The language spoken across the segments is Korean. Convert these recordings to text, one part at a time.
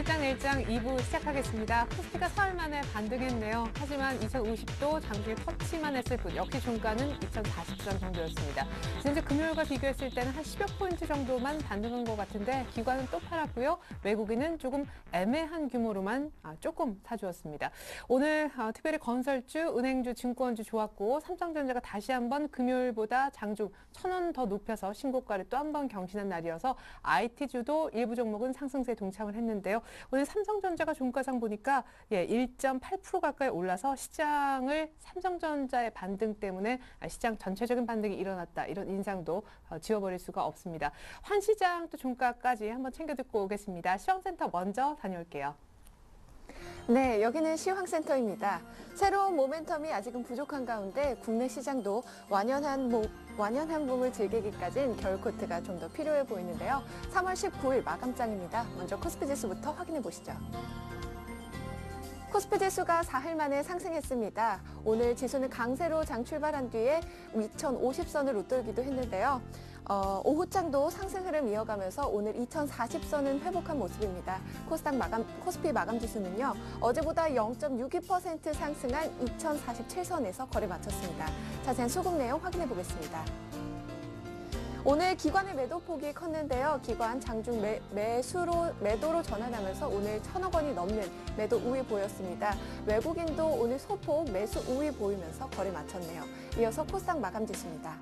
오늘장 내일장 2부 시작하겠습니다. 코스피가 사흘 만에 반등했네요. 하지만 2050도 잠시 터치만 했을 뿐 역시 종가는 2040선 정도였습니다. 지난주 금요일과 비교했을 때는 한 10여 포인트 정도만 반등한 것 같은데 기관은 또 팔았고요. 외국인은 조금 애매한 규모로만 조금 사주었습니다. 오늘 특별히 건설주, 은행주, 증권주 좋았고 삼성전자가 다시 한번 금요일보다 장중 1,000원 더 높여서 신고가를 또 한 번 경신한 날이어서 IT주도 일부 종목은 상승세에 동참을 했는데요. 오늘 삼성전자가 종가상 보니까 1.8% 가까이 올라서 시장을 삼성전자의 반등 때문에 시장 전체적인 반등이 일어났다. 이런 인상도 지워버릴 수가 없습니다. 환시장 또 종가까지 한번 챙겨 듣고 오겠습니다. 시황센터 먼저 다녀올게요. 네, 여기는 시황센터입니다. 새로운 모멘텀이 아직은 부족한 가운데 국내 시장도 완연한 봄을 즐기기까지는 겨울 코트가 좀 더 필요해 보이는데요. 3월 19일 마감장입니다. 먼저 코스피 지수부터 확인해 보시죠. 코스피 지수가 4일 만에 상승했습니다. 오늘 지수는 강세로 장 출발한 뒤에 2050선을 웃돌기도 했는데요. 오후장도 상승 흐름 이어가면서 오늘 2040선은 회복한 모습입니다. 코스피 마감 지수는요, 어제보다 0.62% 상승한 2047선에서 거래 마쳤습니다. 자세한 수급 내용 확인해 보겠습니다. 오늘 기관의 매도폭이 컸는데요. 기관 장중 매도로 전환하면서 오늘 1,000억 원이 넘는 매도 우위 보였습니다. 외국인도 오늘 소폭 매수 우위 보이면서 거래 마쳤네요. 이어서 코스닥 마감 지수입니다.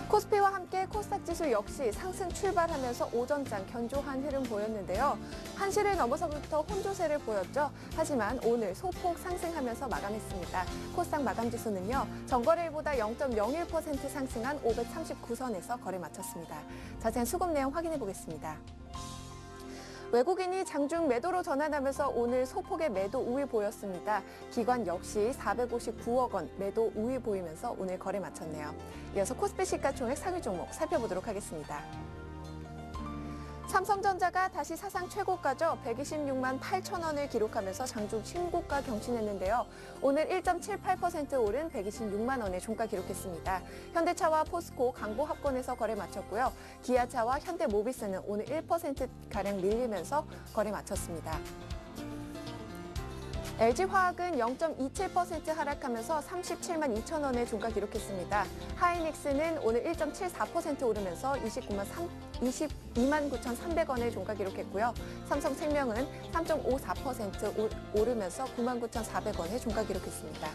코스피와 함께 코스닥 지수 역시 상승 출발하면서 오전장 견조한 흐름 보였는데요. 1시를 넘어서부터 혼조세를 보였죠. 하지만 오늘 소폭 상승하면서 마감했습니다. 코스닥 마감 지수는요, 전거래일보다 0.01% 상승한 539선에서 거래 마쳤습니다. 자세한 수급 내용 확인해 보겠습니다. 외국인이 장중 매도로 전환하면서 오늘 소폭의 매도 우위 보였습니다. 기관 역시 459억 원 매도 우위 보이면서 오늘 거래 마쳤네요. 이어서 코스피 시가총액 상위 종목 살펴보도록 하겠습니다. 삼성전자가 다시 사상 최고가죠. 126만 8천 원을 기록하면서 장중 신고가 경신했는데요. 오늘 1.78% 오른 126만 원의 종가 기록했습니다. 현대차와 포스코, 강보 합권에서 거래 마쳤고요. 기아차와 현대모비스는 오늘 1%가량 밀리면서 거래 마쳤습니다. LG화학은 0.27% 하락하면서 37만 2천 원의 종가 기록했습니다. 하이닉스는 오늘 1.74% 오르면서 22만 9,300원의 종가 기록했고요. 삼성생명은 3.54% 오르면서 99,400원의 종가 기록했습니다.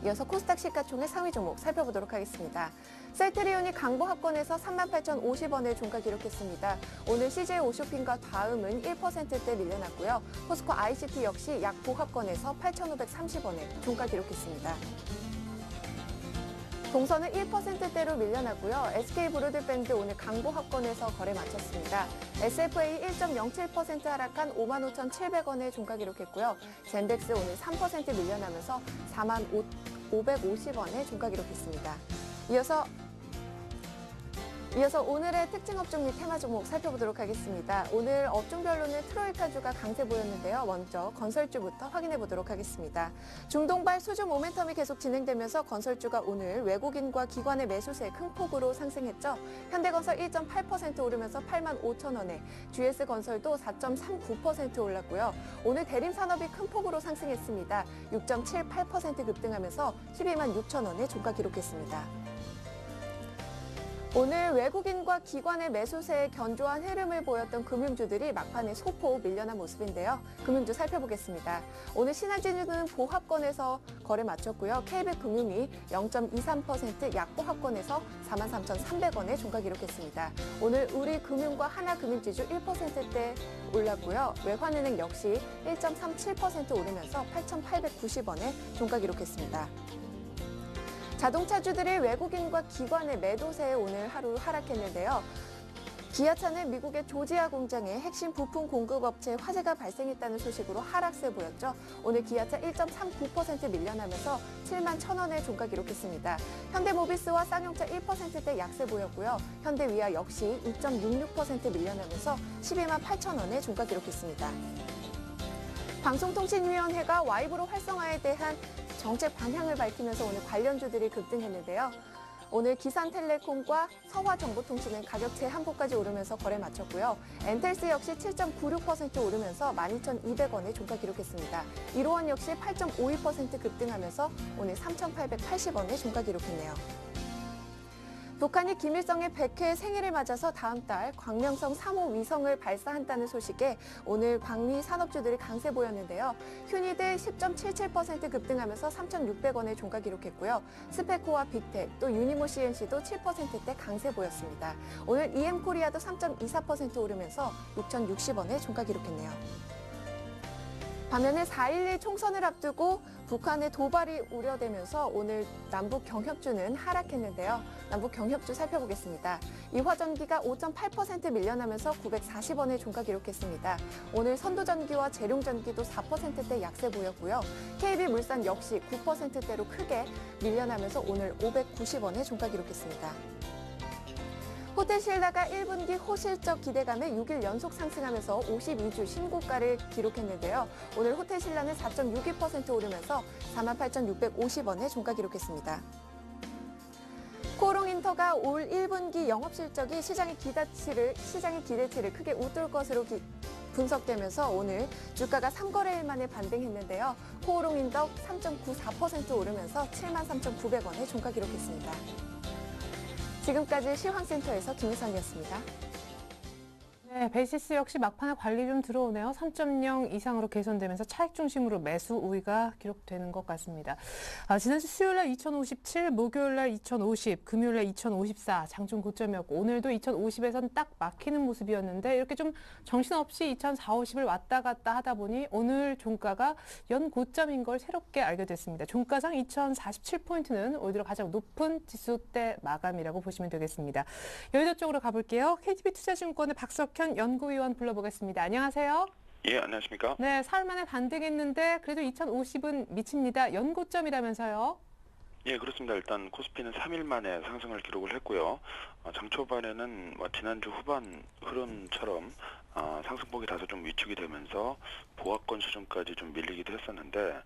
이어서 코스닥 시가총액 상위 종목 살펴보도록 하겠습니다. 셀트리온이 강보 합권에서 38,050원의 종가 기록했습니다. 오늘 CJ 오쇼핑과 다음은 1%대 밀려났고요. 포스코 ICT 역시 약보 합권에서 8,530원의 종가 기록했습니다. 동선은 1%대로 밀려났고요. SK브로드밴드 오늘 강보 합권에서 거래 마쳤습니다. SFA 1.07% 하락한 55,700원의 종가 기록했고요. 젠덱스 오늘 3% 밀려나면서 45,550원의 종가 기록했습니다. 이어서 오늘의 특징 업종 및 테마 종목 살펴보도록 하겠습니다. 오늘 업종별로는 트로이카주가 강세 보였는데요. 먼저 건설주부터 확인해 보도록 하겠습니다. 중동발 수주 모멘텀이 계속 진행되면서 건설주가 오늘 외국인과 기관의 매수세에 큰 폭으로 상승했죠. 현대건설 1.8% 오르면서 8만 5천 원에, GS건설도 4.39% 올랐고요. 오늘 대림산업이 큰 폭으로 상승했습니다. 6.78% 급등하면서 12만 6천 원에 종가 기록했습니다. 오늘 외국인과 기관의 매수세에 견조한 흐름을 보였던 금융주들이 막판에 소폭 밀려난 모습인데요. 금융주 살펴보겠습니다. 오늘 신한진주는 보합권에서 거래 마쳤고요. KB금융이 0.23% 약보합권에서 43,300원에 종가 기록했습니다. 오늘 우리금융과 하나금융지주 1%대 올랐고요. 외환은행 역시 1.37% 오르면서 8,890원에 종가 기록했습니다. 자동차주들이 외국인과 기관의 매도세에 오늘 하루 하락했는데요. 기아차는 미국의 조지아 공장에 핵심 부품 공급업체에 화재가 발생했다는 소식으로 하락세 보였죠. 오늘 기아차 1.39% 밀려나면서 7만 1,000원의 종가 기록했습니다. 현대모비스와 쌍용차 1%대 약세 보였고요. 현대위아 역시 2.66% 밀려나면서 12만 8,000원의 종가 기록했습니다. 방송통신위원회가 와이브로 활성화에 대한 정책 방향을 밝히면서 오늘 관련주들이 급등했는데요. 오늘 기산텔레콤과 서화정보통신은 가격 제한폭까지 오르면서 거래 마쳤고요. 엔텔스 역시 7.96% 오르면서 12,200원에 종가 기록했습니다. 1호원 역시 8.52% 급등하면서 오늘 3,880원에 종가 기록했네요. 북한이 김일성의 100회 생일을 맞아서 다음 달 광명성 3호 위성을 발사한다는 소식에 오늘 방위 산업주들이 강세 보였는데요. 휴니드 10.77% 급등하면서 3,600원에 종가 기록했고요. 스페코와 빅텍, 또 유니모 CNC도 7%대 강세 보였습니다. 오늘 EM코리아도 3.24% 오르면서 6,060원에 종가 기록했네요. 반면에 4.11 총선을 앞두고 북한의 도발이 우려되면서 오늘 남북 경협주는 하락했는데요. 남북 경협주 살펴보겠습니다. 이화전기가 5.8% 밀려나면서 940원에 종가 기록했습니다. 오늘 선도전기와 재룡전기도 4%대 약세 보였고요. KB물산 역시 9%대로 크게 밀려나면서 오늘 590원에 종가 기록했습니다. 호텔신라가 1분기 호실적 기대감에 6일 연속 상승하면서 52주 신고가를 기록했는데요. 오늘 호텔신라는 4.62% 오르면서 48,650원에 종가 기록했습니다. 코오롱인터가 올 1분기 영업실적이 시장의 기대치를 크게 웃돌 것으로 분석되면서 오늘 주가가 3거래일 만에 반등했는데요. 코오롱인덕 3.94% 오르면서 73,900원에 종가 기록했습니다. 지금까지 시황센터에서 김희선이었습니다. 네, 베이시스 역시 막판에 관리 좀 들어오네요. 3.0 이상으로 개선되면서 차익 중심으로 매수 우위가 기록되는 것 같습니다. 지난주 수요일날 2057, 목요일날 2050, 금요일날 2054 장중 고점이었고 오늘도 2050에선 딱 막히는 모습이었는데 이렇게 좀 정신없이 2040, 50을 왔다 갔다 하다 보니 오늘 종가가 연 고점인 걸 새롭게 알게 됐습니다. 종가상 2047포인트는 올 들어 가장 높은 지수대 마감이라고 보시면 되겠습니다. 여의도 쪽으로 가볼게요. KTB투자증권의 박석현 연구위원 불러보겠습니다. 안녕하세요. 예, 안녕하십니까? 네, 사흘 만에 반등했는데 그래도 2050은 미칩니다. 연고점이라면서요? 예, 그렇습니다. 일단 코스피는 3일 만에 상승을 기록을 했고요. 장 초반에는 지난주 후반 흐름처럼 상승폭이 다소 좀 위축이 되면서 보합권 수준까지 좀 밀리기도 했었는데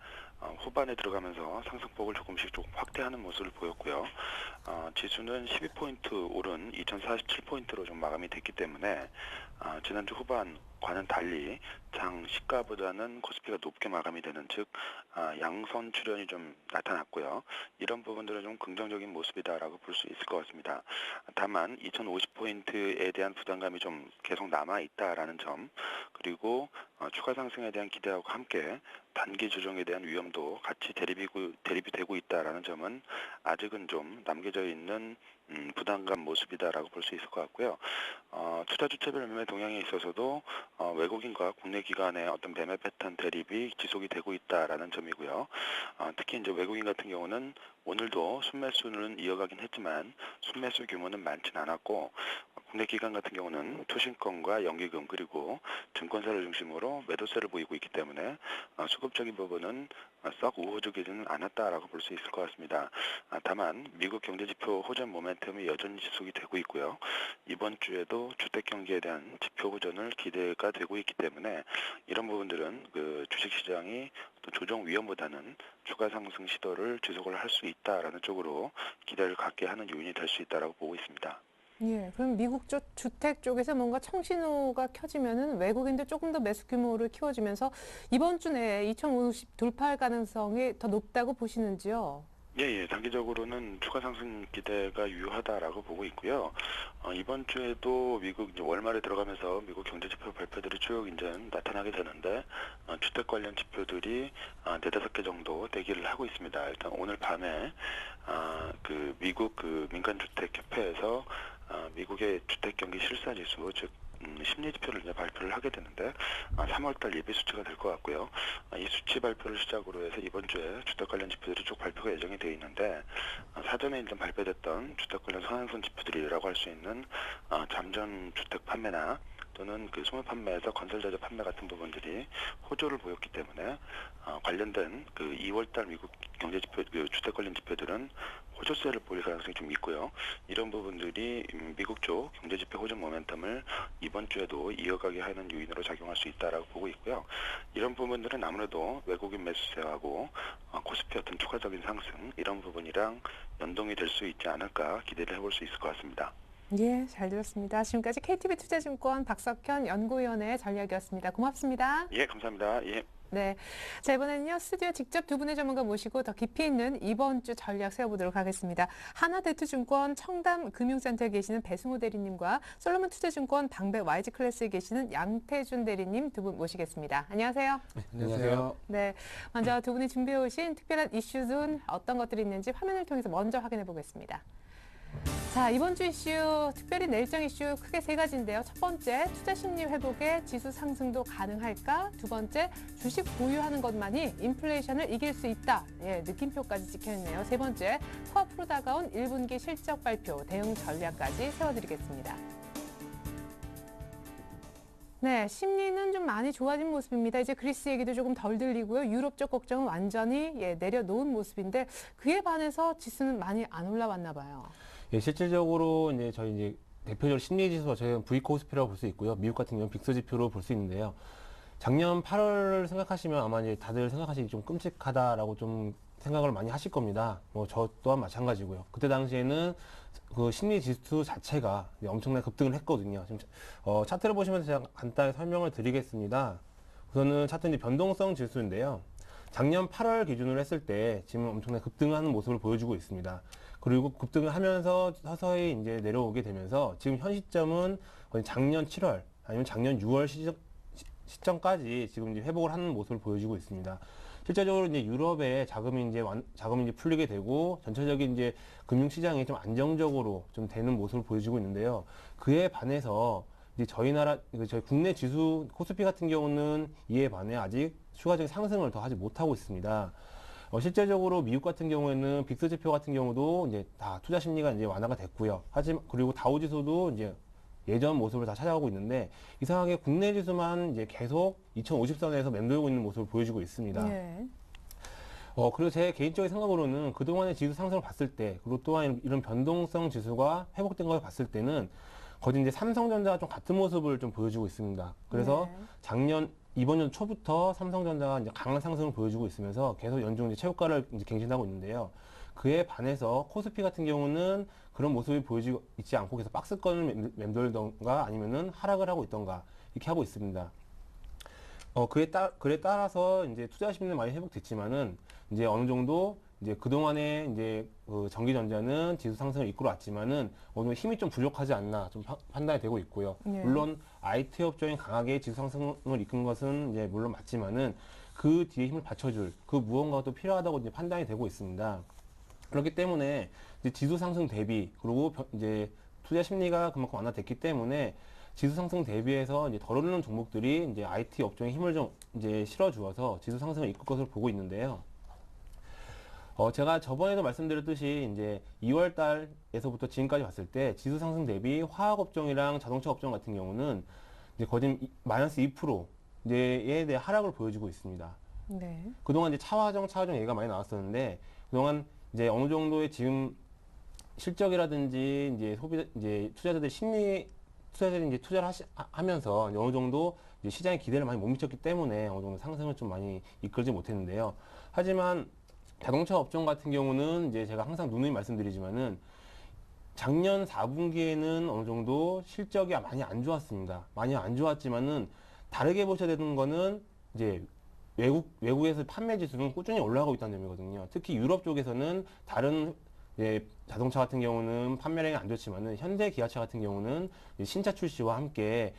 후반에 들어가면서 상승폭을 조금 확대하는 모습을 보였고요. 지수는 12포인트 오른 2047포인트로 좀 마감이 됐기 때문에 지난주 후반과는 달리 장 시가보다는 코스피가 높게 마감이 되는 즉 양선 출현이 좀 나타났고요. 이런 부분들은 좀 긍정적인 모습이다라고 볼 수 있을 것 같습니다. 다만 2050포인트에 대한 부담감이 좀 계속 남아있다라는 점 그리고 추가 상승에 대한 기대하고 함께 단기 조정에 대한 위험도 같이 대립되고 있다라는 점은 아직은 좀 남겨져 있는 부담감 모습이다라고 볼 수 있을 것 같고요. 투자 주체별 매매 동향에 있어서도 외국인과 국내 기관의 어떤 매매 패턴 대립이 지속이 되고 있다라는 점이고요. 특히 이제 외국인 같은 경우는 오늘도 순매수는 이어가긴 했지만 순매수 규모는 많진 않았고 국내 기관 같은 경우는 투신권과 연기금 그리고 증권사를 중심으로 매도세를 보이고 있기 때문에 수급적인 부분은 썩 우호적이지는 않았다라고 볼 수 있을 것 같습니다. 다만 미국 경제지표 호전 모멘텀이 여전히 지속이 되고 있고요. 이번 주에도 주택 경기에 대한 지표 호전을 기대가 되고 있기 때문에 이런 부분들은 그 주식시장이 또 조정 위험보다는 추가 상승 시도를 지속을 할 수 있다라는 쪽으로 기대를 갖게 하는 요인이 될 수 있다라고 보고 있습니다. 예, 그럼 미국 쪽 주택 쪽에서 뭔가 청신호가 켜지면은 외국인들 조금 더 매수 규모를 키워주면서 이번 주 내에 2050 돌파할 가능성이 더 높다고 보시는지요? 예, 단기적으로는 추가 상승 기대가 유효하다라고 보고 있고요. 이번 주에도 미국 이제 월말에 들어가면서 미국 경제지표 발표들이 쭉 이제 나타나게 되는데 주택 관련 지표들이 4-5개 정도 대기를 하고 있습니다. 일단 오늘 밤에 그 미국 그 민간주택협회에서 미국의 주택 경기 실사지수 즉 심리 지표를 이제 발표를 하게 되는데 3월달 예비 수치가 될 것 같고요. 이 수치 발표를 시작으로 해서 이번 주에 주택 관련 지표들이 쭉 발표가 예정이 되어 있는데 사전에 일단 발표됐던 주택 관련 선행선 지표들이라고 할 수 있는 잠정 주택 판매나 또는 그 소매 판매에서 건설자재 판매 같은 부분들이 호조를 보였기 때문에 관련된 그 2월달 미국 경제지표, 그 주택 관련 지표들은 호조세를 보일 가능성이 좀 있고요. 이런 부분들이 미국 쪽 경제지표 호조 모멘텀을 이번 주에도 이어가게 하는 요인으로 작용할 수 있다라고 보고 있고요. 이런 부분들은 아무래도 외국인 매수세하고 코스피 어떤 추가적인 상승 이런 부분이랑 연동이 될 수 있지 않을까 기대를 해볼 수 있을 것 같습니다. 예, 잘 들었습니다. 지금까지 KTB 투자증권 박석현 연구위원의 전략이었습니다. 고맙습니다. 예, 감사합니다. 예. 네. 자, 이번에는요, 스튜디오 직접 두 분의 전문가 모시고 더 깊이 있는 이번 주 전략 세워보도록 하겠습니다. 하나대투증권 청담금융센터에 계시는 배승호 대리님과 솔로몬 투자증권 방배 YG클래스에 계시는 양태준 대리님 두 분 모시겠습니다. 안녕하세요. 안녕하세요. 네. 먼저 두 분이 준비해 오신 특별한 이슈는 어떤 것들이 있는지 화면을 통해서 먼저 확인해 보겠습니다. 자, 이번 주 이슈, 특별히 내일장 이슈 크게 세 가지인데요. 첫 번째, 투자 심리 회복에 지수 상승도 가능할까? 두 번째, 주식 보유하는 것만이 인플레이션을 이길 수 있다. 예, 느낌표까지 찍혀있네요. 세 번째, 코앞으로 다가온 1분기 실적 발표, 대응 전략까지 세워드리겠습니다. 네, 심리는 좀 많이 좋아진 모습입니다. 이제 그리스 얘기도 조금 덜 들리고요. 유럽 쪽 걱정은 완전히 내려놓은 모습인데 그에 반해서 지수는 많이 안 올라왔나 봐요. 예, 실질적으로 저희 대표적으로 심리 지수가 저희는 V코스피라고 볼 수 있고요. 미국 같은 경우는 빅스 지표로 볼 수 있는데요. 작년 8월 생각하시면 아마 이제 다들 생각하시기 좀 끔찍하다라고 좀 생각을 많이 하실 겁니다. 뭐 저 또한 마찬가지고요. 그때 당시에는 그 심리 지수 자체가 엄청나게 급등을 했거든요. 지금 차트를 보시면서 제가 간단히 설명을 드리겠습니다. 우선은 차트 이제 변동성 지수인데요. 작년 8월 기준으로 했을 때 지금 엄청나게 급등하는 모습을 보여주고 있습니다. 그리고 급등을 하면서 서서히 이제 내려오게 되면서 지금 현 시점은 거의 작년 7월 아니면 작년 6월 시점까지 지금 이제 회복을 하는 모습을 보여주고 있습니다. 실제적으로 이제 유럽의 자금이 이제 풀리게 되고 전체적인 이제 금융 시장이 좀 안정적으로 좀 되는 모습을 보여주고 있는데요. 그에 반해서 이제 저희 국내 지수 코스피 같은 경우는 이에 반해 아직 추가적인 상승을 더 하지 못하고 있습니다. 실제적으로 미국 같은 경우에는 빅스 지표 같은 경우도 이제 다 투자 심리가 이제 완화가 됐고요. 그리고 다우 지수도 이제 예전 모습을 다 찾아가고 있는데 이상하게 국내 지수만 이제 계속 2050선에서 맴돌고 있는 모습을 보여주고 있습니다. 네. 그리고 제 개인적인 생각으로는 그동안의 지수 상승을 봤을 때, 그리고 또한 이런 변동성 지수가 회복된 걸 봤을 때는 거의 이제 삼성전자가 좀 같은 모습을 좀 보여주고 있습니다. 그래서 이번 연 초부터 삼성전자가 이제 강한 상승을 보여주고 있으면서 계속 연중 이제 최고가를 이제 갱신하고 있는데요. 그에 반해서 코스피 같은 경우는 그런 모습이 보여지고 있지 않고 계속 박스권을 맴돌던가 아니면은 하락을 하고 있던가 이렇게 하고 있습니다. 그에 따라서 이제 투자 심리는 많이 회복됐지만은 이제 어느 정도 이제 그동안에 이제 전기전자는 지수 상승을 이끌어 왔지만은 어느 정도 힘이 좀 부족하지 않나 좀 판단이 되고 있고요. 네. 물론 IT 업종이 강하게 지수 상승을 이끈 것은 이제 물론 맞지만은 그 뒤에 힘을 받쳐줄 그 무언가가 또 필요하다고 이제 판단이 되고 있습니다. 그렇기 때문에 이제 지수 상승 대비 그리고 이제 투자 심리가 그만큼 완화됐기 때문에 지수 상승 대비해서 이제 덜 오르는 종목들이 이제 IT 업종에 힘을 좀 이제 실어주어서 지수 상승을 이끌 것으로 보고 있는데요. 제가 저번에도 말씀드렸듯이 이제 2월 달에서부터 지금까지 봤을 때 지수 상승 대비 화학 업종이랑 자동차 업종 같은 경우는 이제 거진 마이너스 2% 이제에 대해 하락을 보여주고 있습니다. 네. 그동안 이제 차화정 얘기가 많이 나왔었는데 그동안 이제 어느 정도의 지금 실적이라든지 이제 투자자들이 이제 투자를 하면서 어느 정도 이제 시장의 기대를 많이 못 미쳤기 때문에 어느 정도 상승을 좀 많이 이끌지 못했는데요. 하지만 자동차 업종 같은 경우는 이제 제가 항상 누누이 말씀드리지만은 작년 4분기에는 어느 정도 실적이 많이 안 좋았습니다. 많이 안 좋았지만은 다르게 보셔야 되는 거는 이제 외국에서 판매 지수는 꾸준히 올라가고 있다는 점이거든요. 특히 유럽 쪽에서는 다른 자동차 같은 경우는 판매량이 안 좋지만은 현대 기아차 같은 경우는 신차 출시와 함께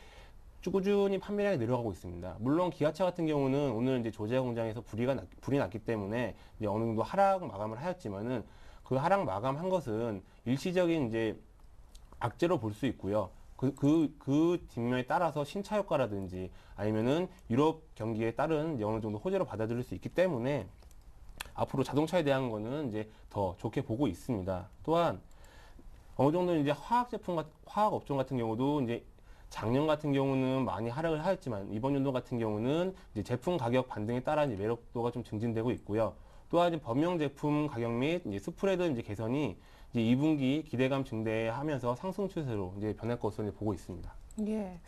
꾸준히 판매량이 내려가고 있습니다. 물론 기아차 같은 경우는 오늘 이제 조제 공장에서 불이 났기 때문에 이제 어느 정도 하락 마감을 하였지만은 그 하락 마감한 것은 일시적인 이제 악재로 볼 수 있고요. 그 뒷면에 따라서 신차 효과라든지 아니면은 유럽 경기에 따른 어느 정도 호재로 받아들일 수 있기 때문에 앞으로 자동차에 대한 거는 이제 더 좋게 보고 있습니다. 또한 어느 정도 이제 화학 업종 같은 경우도 이제 작년 같은 경우는 많이 하락을 하였지만 이번 연도 같은 경우는 이제 제품 가격 반등에 따라 이제 매력도가 좀 증진되고 있고요. 또한 범용 제품 가격 및 이제 스프레드 이제 개선이 이제 2분기 기대감 증대하면서 상승 추세로 이제 변할 것으로 이제 보고 있습니다. 예.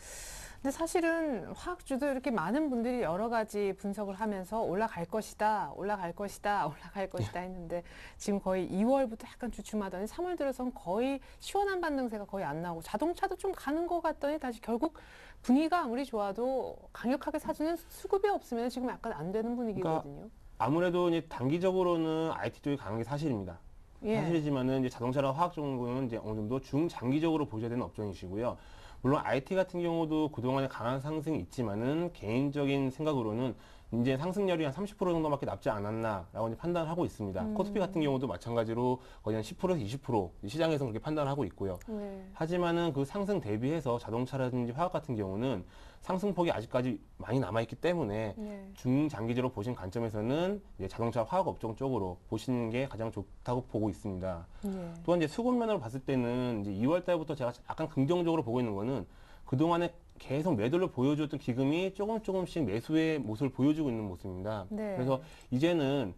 근데 사실은 화학주도 이렇게 많은 분들이 여러 가지 분석을 하면서 올라갈 것이다, 올라갈 것이다, 올라갈 것이다 했는데 지금 거의 2월부터 약간 주춤하더니 3월 들어서는 거의 시원한 반등세가 거의 안 나오고 자동차도 좀 가는 것 같더니 다시 결국 분위기가 아무리 좋아도 강력하게 사주는 수급이 없으면 지금 약간 안 되는 분위기거든요. 아무래도 이제 단기적으로는 IT 쪽이 강한 게 사실입니다. 예. 사실이지만은 이제 자동차랑 화학 정도는 이제 어느 정도 중장기적으로 보셔야 되는 업종이시고요. 물론 IT 같은 경우도 그동안에 강한 상승이 있지만은 개인적인 생각으로는 이제 상승률이 한 30% 정도밖에 남지 않았나라고 이제 판단을 하고 있습니다. 코스피 같은 경우도 마찬가지로 거의 한 10%에서 20% 시장에서 그렇게 판단을 하고 있고요. 네. 하지만은 그 상승 대비해서 자동차라든지 화학 같은 경우는 상승폭이 아직까지 많이 남아있기 때문에 네. 중장기적으로 보신 관점에서는 이제 자동차 화학 업종 쪽으로 보시는 게 가장 좋다고 보고 있습니다. 예. 또한 이제 수급 면으로 봤을 때는 이제 2월 달부터 제가 약간 긍정적으로 보고 있는 거는 그동안에 계속 매도를 보여줬던 기금이 조금씩 매수의 모습을 보여주고 있는 모습입니다. 네. 그래서 이제는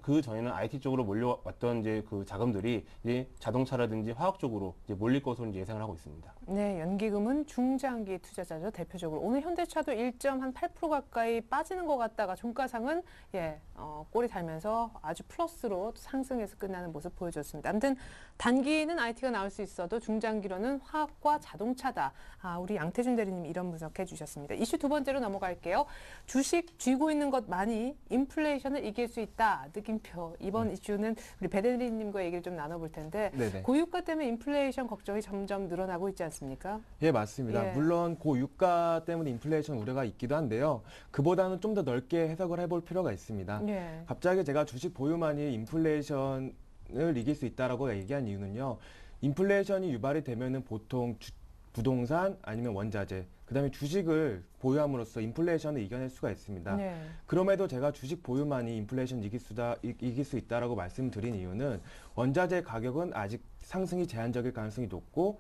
그 전에는 IT 쪽으로 몰려왔던 이제 그 자금들이 이제 자동차라든지 화학 쪽으로 이제 몰릴 것으로 이제 예상을 하고 있습니다. 네, 연기금은 중장기 투자자죠, 대표적으로. 오늘 현대차도 1.8% 가까이 빠지는 것 같다가 종가상은 꼬리 달면서 아주 플러스로 상승해서 끝나는 모습 보여줬습니다. 아무튼 단기는 IT가 나올 수 있어도 중장기로는 화학과 자동차다. 우리 양태준 대리님 이런 분석해 주셨습니다. 이슈 두 번째로 넘어갈게요. 주식 쥐고 있는 것 많이 인플레이션을 이길 수 있다. 느낌표. 이번 이슈는 우리 배 대리님과 얘기를 좀 나눠볼 텐데 네네. 고유가 때문에 인플레이션 걱정이 점점 늘어나고 있지 않습니까? 예, 맞습니다. 예. 물론 고유가 때문에 인플레이션 우려가 있기도 한데요. 그보다는 좀 더 넓게 해석을 해볼 필요가 있습니다. 예. 갑자기 제가 주식 보유만이 인플레이션을 이길 수 있다라고 얘기한 이유는요. 인플레이션이 유발이 되면은 보통 부동산 아니면 원자재, 그다음에 주식을 보유함으로써 인플레이션을 이겨낼 수가 있습니다. 네. 그럼에도 제가 주식 보유만이 인플레이션 이길 수 있다라고 말씀드린 이유는 원자재 가격은 아직 상승이 제한적일 가능성이 높고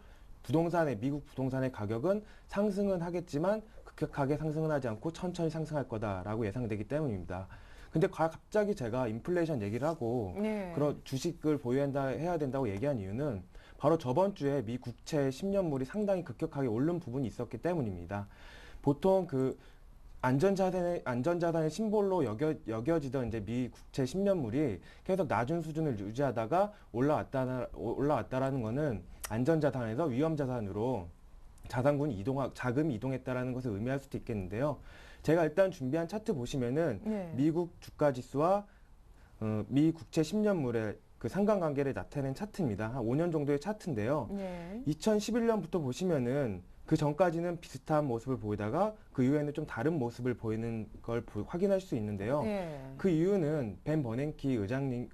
미국 부동산의 가격은 상승은 하겠지만 급격하게 상승은 하지 않고 천천히 상승할 거다라고 예상되기 때문입니다. 근데 갑자기 제가 인플레이션 얘기를 하고 네. 그런 주식을 해야 된다고 얘기한 이유는 바로 저번 주에 미 국채 10년물이 상당히 급격하게 오른 부분이 있었기 때문입니다. 보통 그 안전자산의 심볼로 여겨지던 이제 미 국채 10년물이 계속 낮은 수준을 유지하다가 올라왔다라는 거는 안전자산에서 위험자산으로 자금이 이동했다라는 것을 의미할 수도 있겠는데요. 제가 일단 준비한 차트 보시면은 네. 미국 주가지수와 미 국채 10년물의 그 상관관계를 나타낸 차트입니다. 한 5년 정도의 차트인데요. 네. 2011년부터 보시면은 그 전까지는 비슷한 모습을 보이다가 그 이후에는 좀 다른 모습을 보이는 걸 확인할 수 있는데요. 네. 그 이유는 벤 버냉키 의장이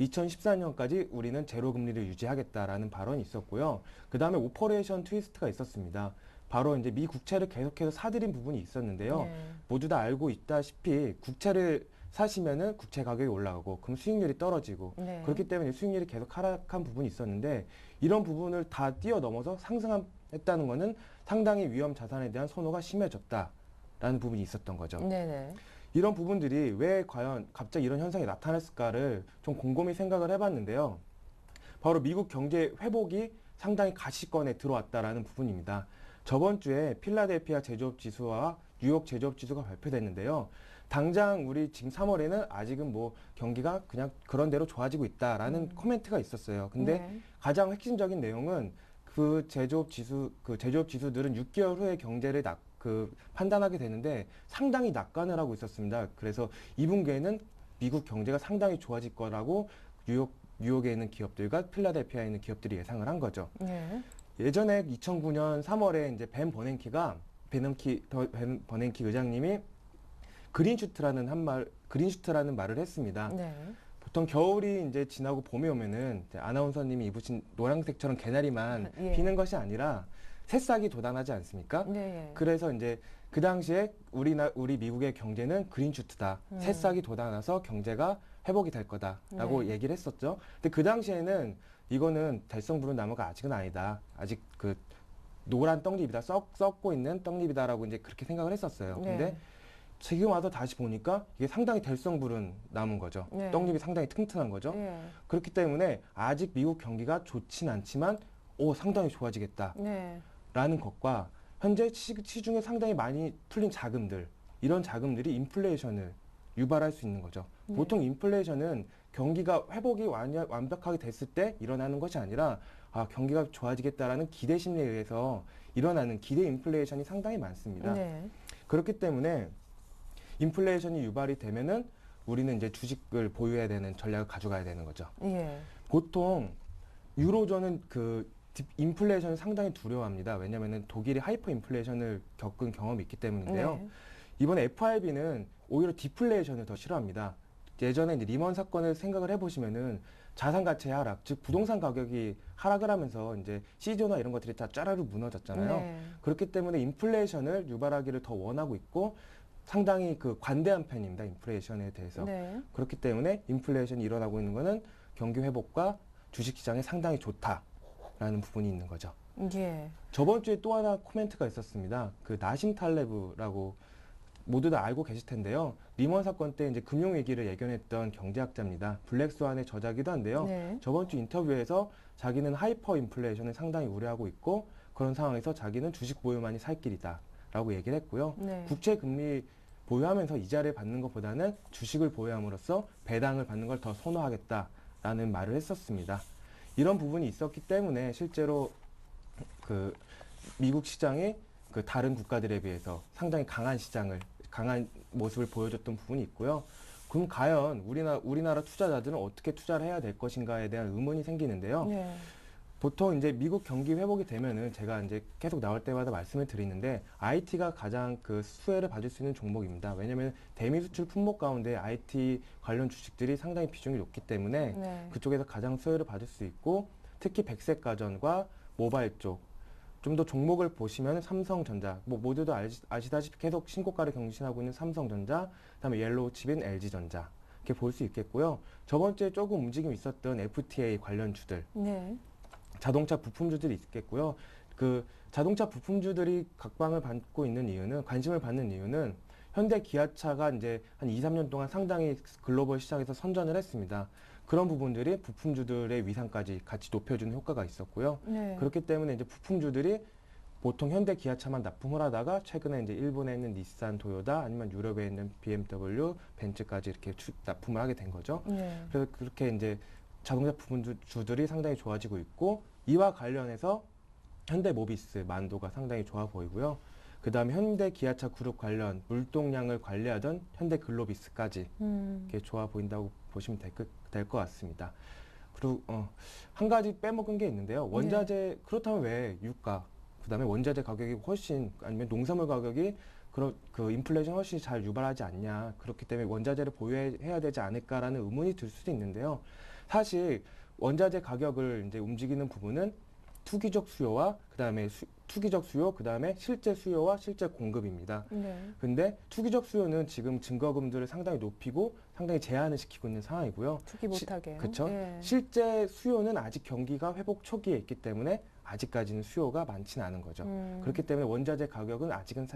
2014년까지 우리는 제로 금리를 유지하겠다라는 발언이 있었고요. 그 다음에 오퍼레이션 트위스트가 있었습니다. 바로 이제 미 국채를 계속해서 사들인 부분이 있었는데요. 네. 모두 다 알고 있다시피 국채를 사시면은 국채 가격이 올라가고 그럼 수익률이 떨어지고 네. 그렇기 때문에 수익률이 계속 하락한 부분이 있었는데 이런 부분을 다 뛰어넘어서 상승했다는 것은 상당히 위험 자산에 대한 선호가 심해졌다라는 부분이 있었던 거죠. 네네. 이런 부분들이 왜 과연 갑자기 이런 현상이 나타났을까를 좀 곰곰이 생각을 해봤는데요. 바로 미국 경제 회복이 상당히 가시권에 들어왔다라는 부분입니다. 저번 주에 필라델피아 제조업 지수와 뉴욕 제조업 지수가 발표됐는데요. 당장 우리 지금 3월에는 아직은 뭐 경기가 그냥 그런 대로 좋아지고 있다라는 코멘트가 있었어요. 근데 네. 가장 핵심적인 내용은 그 제조업 지수들은 6개월 후에 경제를 판단하게 되는데 상당히 낙관을 하고 있었습니다. 그래서 2분기에는 미국 경제가 상당히 좋아질 거라고 뉴욕에 있는 기업들과 필라델피아에 있는 기업들이 예상을 한 거죠. 네. 예전에 2009년 3월에 이제 벤 버냉키 의장님이 그린슈트라는 말을 했습니다. 네. 보통 겨울이 이제 지나고 봄이 오면은 이제 아나운서님이 입으신 노란색처럼 개나리만 예. 피는 것이 아니라 새싹이 돋아나지 않습니까? 네. 그래서 이제 그 당시에 우리 미국의 경제는 그린슈트다. 새싹이 돋아나서 경제가 회복이 될 거다라고 네. 얘기를 했었죠. 근데 그 당시에는 이거는 달성부른 나무가 아직은 아니다. 아직 노란 떡잎이다, 썩고 있는 떡잎이다라고 이제 그렇게 생각을 했었어요. 네. 근데 지금 와서 다시 보니까 이게 상당히 될성부른 나무인 거죠. 네. 떡잎이 상당히 튼튼한 거죠. 예. 그렇기 때문에 아직 미국 경기가 좋진 않지만 상당히 좋아지겠다라는 네. 것과 현재 시중에 상당히 많이 풀린 자금들, 이런 자금들이 인플레이션을 유발할 수 있는 거죠. 네. 보통 인플레이션은 경기가 회복이 완벽하게 됐을 때 일어나는 것이 아니라 경기가 좋아지겠다라는 기대 심리에 의해서 일어나는 기대 인플레이션이 상당히 많습니다. 네. 그렇기 때문에 인플레이션이 유발이 되면은 우리는 이제 주식을 보유해야 되는 전략을 가져가야 되는 거죠. 예. 보통 유로존은 인플레이션을 상당히 두려워합니다. 왜냐하면 독일이 하이퍼 인플레이션을 겪은 경험이 있기 때문인데요. 네. 이번에 FRB는 오히려 디플레이션을 더 싫어합니다. 예전에 이제 리먼 사건을 생각을 해보시면은 자산 가치의 하락, 즉 부동산 가격이 하락을 하면서 이제 시조나 이런 것들이 다 짜라로 무너졌잖아요. 네. 그렇기 때문에 인플레이션을 유발하기를 더 원하고 있고 상당히 관대한 편입니다. 인플레이션에 대해서. 네. 그렇기 때문에 인플레이션이 일어나고 있는 것은 경기 회복과 주식시장에 상당히 좋다라는 부분이 있는 거죠. 예. 저번 주에 또 하나 코멘트가 있었습니다. 나심 탈레브라고 모두 다 알고 계실 텐데요. 리먼 사건 때 이제 금융 위기를 예견했던 경제학자입니다. 블랙스완의 저자기도 한데요. 네. 저번 주 인터뷰에서 자기는 하이퍼 인플레이션을 상당히 우려하고 있고 그런 상황에서 자기는 주식 보유만이 살 길이다라고 얘기를 했고요. 네. 국채 금리 보유하면서 이자를 받는 것보다는 주식을 보유함으로써 배당을 받는 걸 더 선호하겠다라는 말을 했었습니다. 이런 부분이 있었기 때문에 실제로 미국 시장이 다른 국가들에 비해서 상당히 강한 모습을 보여줬던 부분이 있고요. 그럼 과연 우리나라 투자자들은 어떻게 투자를 해야 될 것인가에 대한 의문이 생기는데요. 네. 보통 이제 미국 경기 회복이 되면은 제가 이제 계속 나올 때마다 말씀을 드리는데 IT가 가장 수혜를 받을 수 있는 종목입니다. 왜냐하면 대미 수출 품목 가운데 IT 관련 주식들이 상당히 비중이 높기 때문에 네. 그쪽에서 가장 수혜를 받을 수 있고 특히 백색 가전과 모바일 쪽 좀 더 종목을 보시면 삼성전자, 모두도 아시다시피 계속 신고가를 경신하고 있는 삼성전자, 그다음에 옐로우 칩인 LG전자 이렇게 볼 수 있겠고요. 저번 주에 조금 움직임이 있었던 FTA 관련 주들, 네. 자동차 부품주들이 있겠고요. 자동차 부품주들이 각광을 받고 있는 이유는, 관심을 받는 이유는 현대 기아차가 이제 한 2, 3년 동안 상당히 글로벌 시장에서 선전을 했습니다. 그런 부분들이 부품주들의 위상까지 같이 높여주는 효과가 있었고요. 네. 그렇기 때문에 이제 부품주들이 보통 현대 기아차만 납품을 하다가 최근에 이제 일본에 있는 닛산, 도요타 아니면 유럽에 있는 BMW, 벤츠까지 이렇게 납품을 하게 된 거죠. 네. 그래서 그렇게 이제 자동차 부품주들이 상당히 좋아지고 있고 이와 관련해서 현대모비스, 만도가 상당히 좋아 보이고요. 그 다음에 현대 기아차 그룹 관련 물동량을 관리하던 현대글로비스까지 이렇게 좋아 보인다고 보시면 될 것 같습니다. 그리고 한 가지 빼먹은 게 있는데요. 원자재 그렇다면 왜 유가, 그 다음에 원자재 가격이 훨씬 아니면 농산물 가격이 인플레이션 훨씬 잘 유발하지 않냐. 그렇기 때문에 원자재를 보유해야 되지 않을까라는 의문이 들 수도 있는데요. 사실 원자재 가격을 이제 움직이는 부분은 투기적 수요와 그다음에 그다음에 실제 수요와 실제 공급입니다. 네. 근데 투기적 수요는 지금 증거금들을 상당히 높이고 상당히 제한을 시키고 있는 상황이고요. 투기 못하게. 그렇죠. 예. 실제 수요는 아직 경기가 회복 초기에 있기 때문에 아직까지는 수요가 많지는 않은 거죠. 그렇기 때문에 원자재 가격은 아직은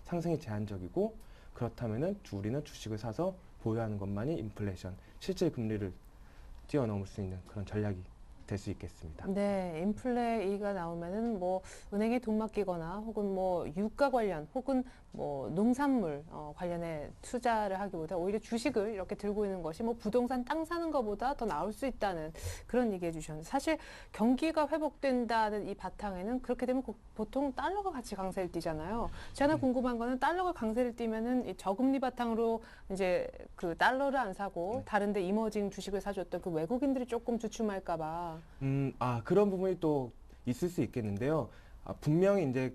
상승이 제한적이고 그렇다면은 우리는 주식을 사서 보유하는 것만이 인플레이션, 실제 금리를 뛰어넘을 수 있는 그런 전략이 될 수 있겠습니다. 네, 인플레이가 나오면은 은행에 돈 맡기거나 혹은 유가 관련 혹은 농산물 관련해 투자를 하기보다 오히려 주식을 이렇게 들고 있는 것이 부동산 땅 사는 것보다 더 나을 수 있다는 그런 얘기해 주셨는데 사실 경기가 회복된다는 이 바탕에는 그렇게 되면 보통 달러가 같이 강세를 띠잖아요. 제가 궁금한 거는 달러가 강세를 띠면은 이 저금리 바탕으로 이제 달러를 안 사고 다른데 이머징 주식을 사줬던 그 외국인들이 조금 주춤할까 봐. 그런 부분이 또 있을 수 있겠는데요. 분명히 이제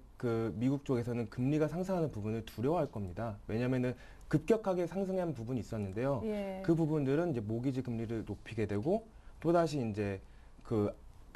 미국 쪽에서는 금리가 상승하는 부분을 두려워할 겁니다. 왜냐하면은 급격하게 상승한 부분이 있었는데요. 예. 그 부분들은 이제 모기지 금리를 높이게 되고 또다시 이제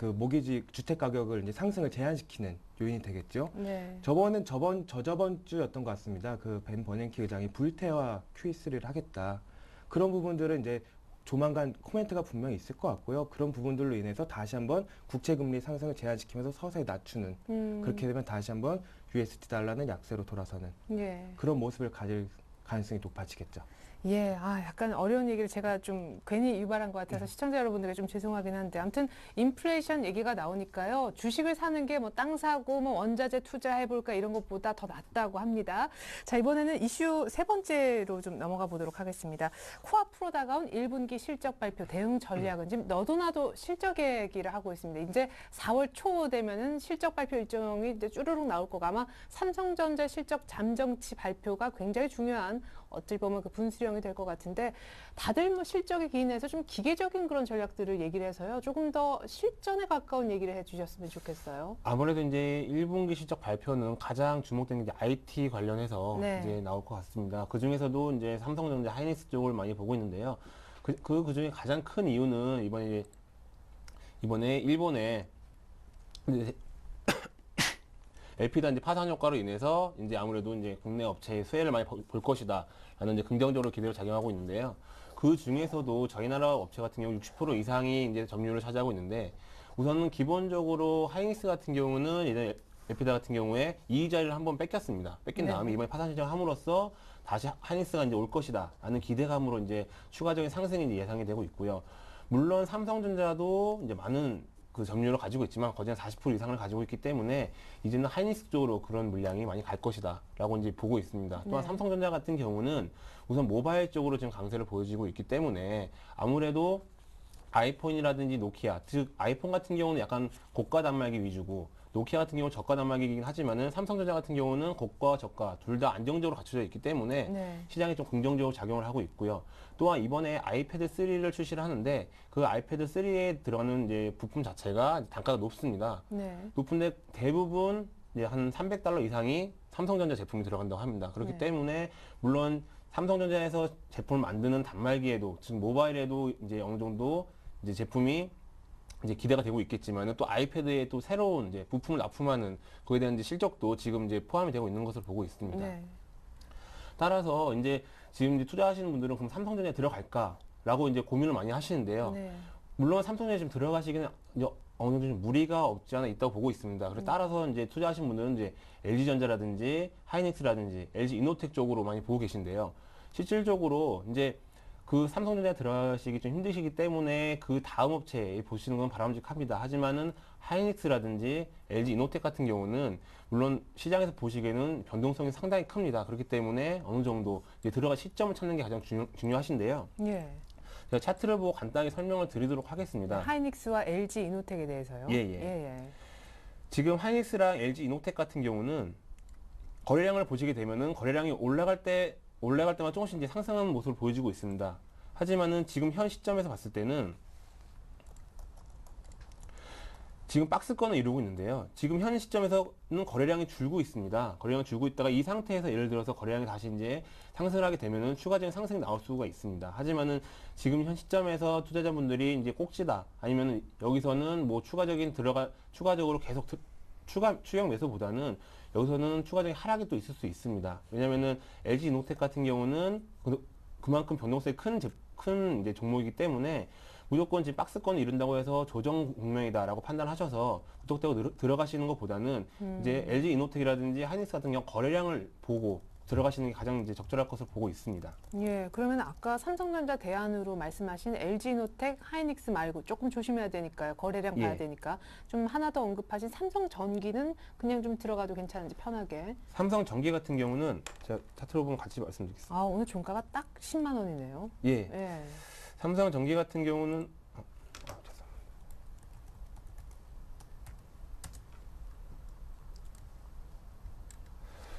모기지 주택 가격을 이제 상승을 제한시키는 요인이 되겠죠. 네. 저저번 주였던 것 같습니다. 벤 버냉키 의장이 불태와 QE3를 하겠다. 그런 부분들은 이제 조만간 코멘트가 분명히 있을 것 같고요. 그런 부분들로 인해서 다시 한번 국채금리 상승을 제한시키면서 서서히 낮추는 그렇게 되면 다시 한번 USD 달러는 약세로 돌아서는 예. 그런 모습을 가질 가능성이 높아지겠죠. 예, 약간 어려운 얘기를 제가 좀 괜히 유발한 것 같아서 시청자 여러분들에게 좀 죄송하긴 한데, 아무튼 인플레이션 얘기가 나오니까요. 주식을 사는 게 뭐 땅 사고 뭐 원자재 투자해볼까 이런 것보다 더 낫다고 합니다. 자, 이번에는 이슈 세 번째로 좀 넘어가 보도록 하겠습니다. 코앞으로 다가온 1분기 실적 발표 대응 전략은 지금 너도 나도 실적 얘기를 하고 있습니다. 이제 4월 초 되면은 실적 발표 일정이 이제 쭈루룩 나올 거고, 아마 삼성전자 실적 잠정치 발표가 굉장히 중요한, 어찌 보면 그 분수령이 될 것 같은데, 다들 뭐 실적에 기인해서 좀 기계적인 그런 전략들을 얘기를 해서요. 조금 더 실전에 가까운 얘기를 해주셨으면 좋겠어요. 아무래도 이제 1분기 실적 발표는 가장 주목되는 게 IT 관련해서 네. 이제 나올 것 같습니다. 그 중에서도 이제 삼성전자, 하이닉스 쪽을 많이 보고 있는데요. 그 중에 가장 큰 이유는 이번에 일본에 이제 LP단지 파산 효과로 인해서 이제 아무래도 이제 국내 업체의 수혜를 많이 볼 것이다라는 이제 긍정적으로 기대를 작용하고 있는데요. 그 중에서도 저희 나라 업체 같은 경우 60% 이상이 이제 점유율을 차지하고 있는데, 우선은 기본적으로 하이닉스 같은 경우는 예전에 LP다 같은 경우에 이익자리를 한번 뺏겼습니다. 뺏긴 네. 다음에 이번에 파산 신청함으로써 다시 하이닉스가 이제 올 것이다라는 기대감으로 이제 추가적인 상승이 이제 예상이 되고 있고요. 물론 삼성전자도 이제 많은 그 점유율을 가지고 있지만 거의 한 40% 이상을 가지고 있기 때문에 이제는 하이닉스 쪽으로 그런 물량이 많이 갈 것이다라고 이제 보고 있습니다. 또한 네. 삼성전자 같은 경우는 우선 모바일 쪽으로 지금 강세를 보여주고 있기 때문에 아무래도 아이폰이라든지 노키아, 즉 아이폰 같은 경우는 약간 고가 단말기 위주고 노키아 같은 경우는 저가 단말기이긴 하지만은 삼성전자 같은 경우는 고가 저가 둘 다 안정적으로 갖춰져 있기 때문에 네. 시장이 좀 긍정적으로 작용을 하고 있고요. 또한 이번에 아이패드 3를 출시를 하는데 그 아이패드 3에 들어가는 이제 부품 자체가 단가가 높습니다. 네. 높은데 대부분 이제 한 $300 이상이 삼성전자 제품이 들어간다고 합니다. 그렇기 네. 때문에 물론 삼성전자에서 제품을 만드는 단말기에도 즉 모바일에도 이제 어느 정도 이제 제품이 이제 기대가 되고 있겠지만 또 아이패드에 또 새로운 이제 부품을 납품하는 그에 대한 이제 실적도 지금 이제 포함이 되고 있는 것을 보고 있습니다. 네. 따라서 이제 지금 이제 투자하시는 분들은 그럼 삼성전자에 들어갈까라고 이제 고민을 많이 하시는데요. 네. 물론 삼성전자에 지금 들어가시기는 이제 어느 정도 좀 무리가 없지 않아 있다고 보고 있습니다. 그래서 따라서 이제 투자하신 분들은 이제 LG전자라든지 하이닉스라든지 LG 이노텍 쪽으로 많이 보고 계신데요. 실질적으로 이제 그 삼성전자에 들어가시기 좀 힘드시기 때문에 그 다음 업체에 보시는 건 바람직합니다. 하지만은 하이닉스라든지 LG 이노텍 같은 경우는 물론 시장에서 보시기에는 변동성이 상당히 큽니다. 그렇기 때문에 어느 정도 이제 들어갈 시점을 찾는 게 가장 중요하신데요. 예. 제가 차트를 보고 간단히 설명을 드리도록 하겠습니다. 하이닉스와 LG 이노텍에 대해서요. 예, 예. 예. 지금 하이닉스랑 LG 이노텍 같은 경우는 거래량을 보시게 되면은 거래량이 올라갈 때만 조금씩 이제 상승하는 모습을 보여주고 있습니다. 하지만은 지금 현 시점에서 봤을 때는 지금 박스권을 이루고 있는데요. 지금 현 시점에서는 거래량이 줄고 있습니다. 거래량이 줄고 있다가 이 상태에서 예를 들어서 거래량이 다시 이제 상승을 하게 되면은 추가적인 상승이 나올 수가 있습니다. 하지만은 지금 현 시점에서 투자자분들이 이제 꼭지다 아니면은 여기서는 뭐 추가적으로 계속 추격 매수보다는 여기서는 추가적인 하락이 또 있을 수 있습니다. 왜냐면은 LG 이노텍 같은 경우는 그만큼 변동성이 큰 이제 종목이기 때문에 무조건 지금 박스권을 이룬다고 해서 조정 국면이다라고 판단하셔서 무턱대고 들어가시는 것보다는 이제 LG 이노텍이라든지 하이닉스 같은 경우 거래량을 보고 들어가시는 게 가장 이제 적절할 것으로 보고 있습니다. 예, 그러면 아까 삼성전자 대안으로 말씀하신 LG 이노텍, 하이닉스 말고 조금 조심해야 되니까요. 거래량 봐야 예. 되니까. 좀 하나 더 언급하신 삼성전기는 그냥 좀 들어가도 괜찮은지 편하게. 삼성전기 같은 경우는 제가 차트로 보면 같이 말씀드리겠습니다. 아, 오늘 종가가 딱 10만 원이네요. 예. 예. 삼성전기 같은 경우는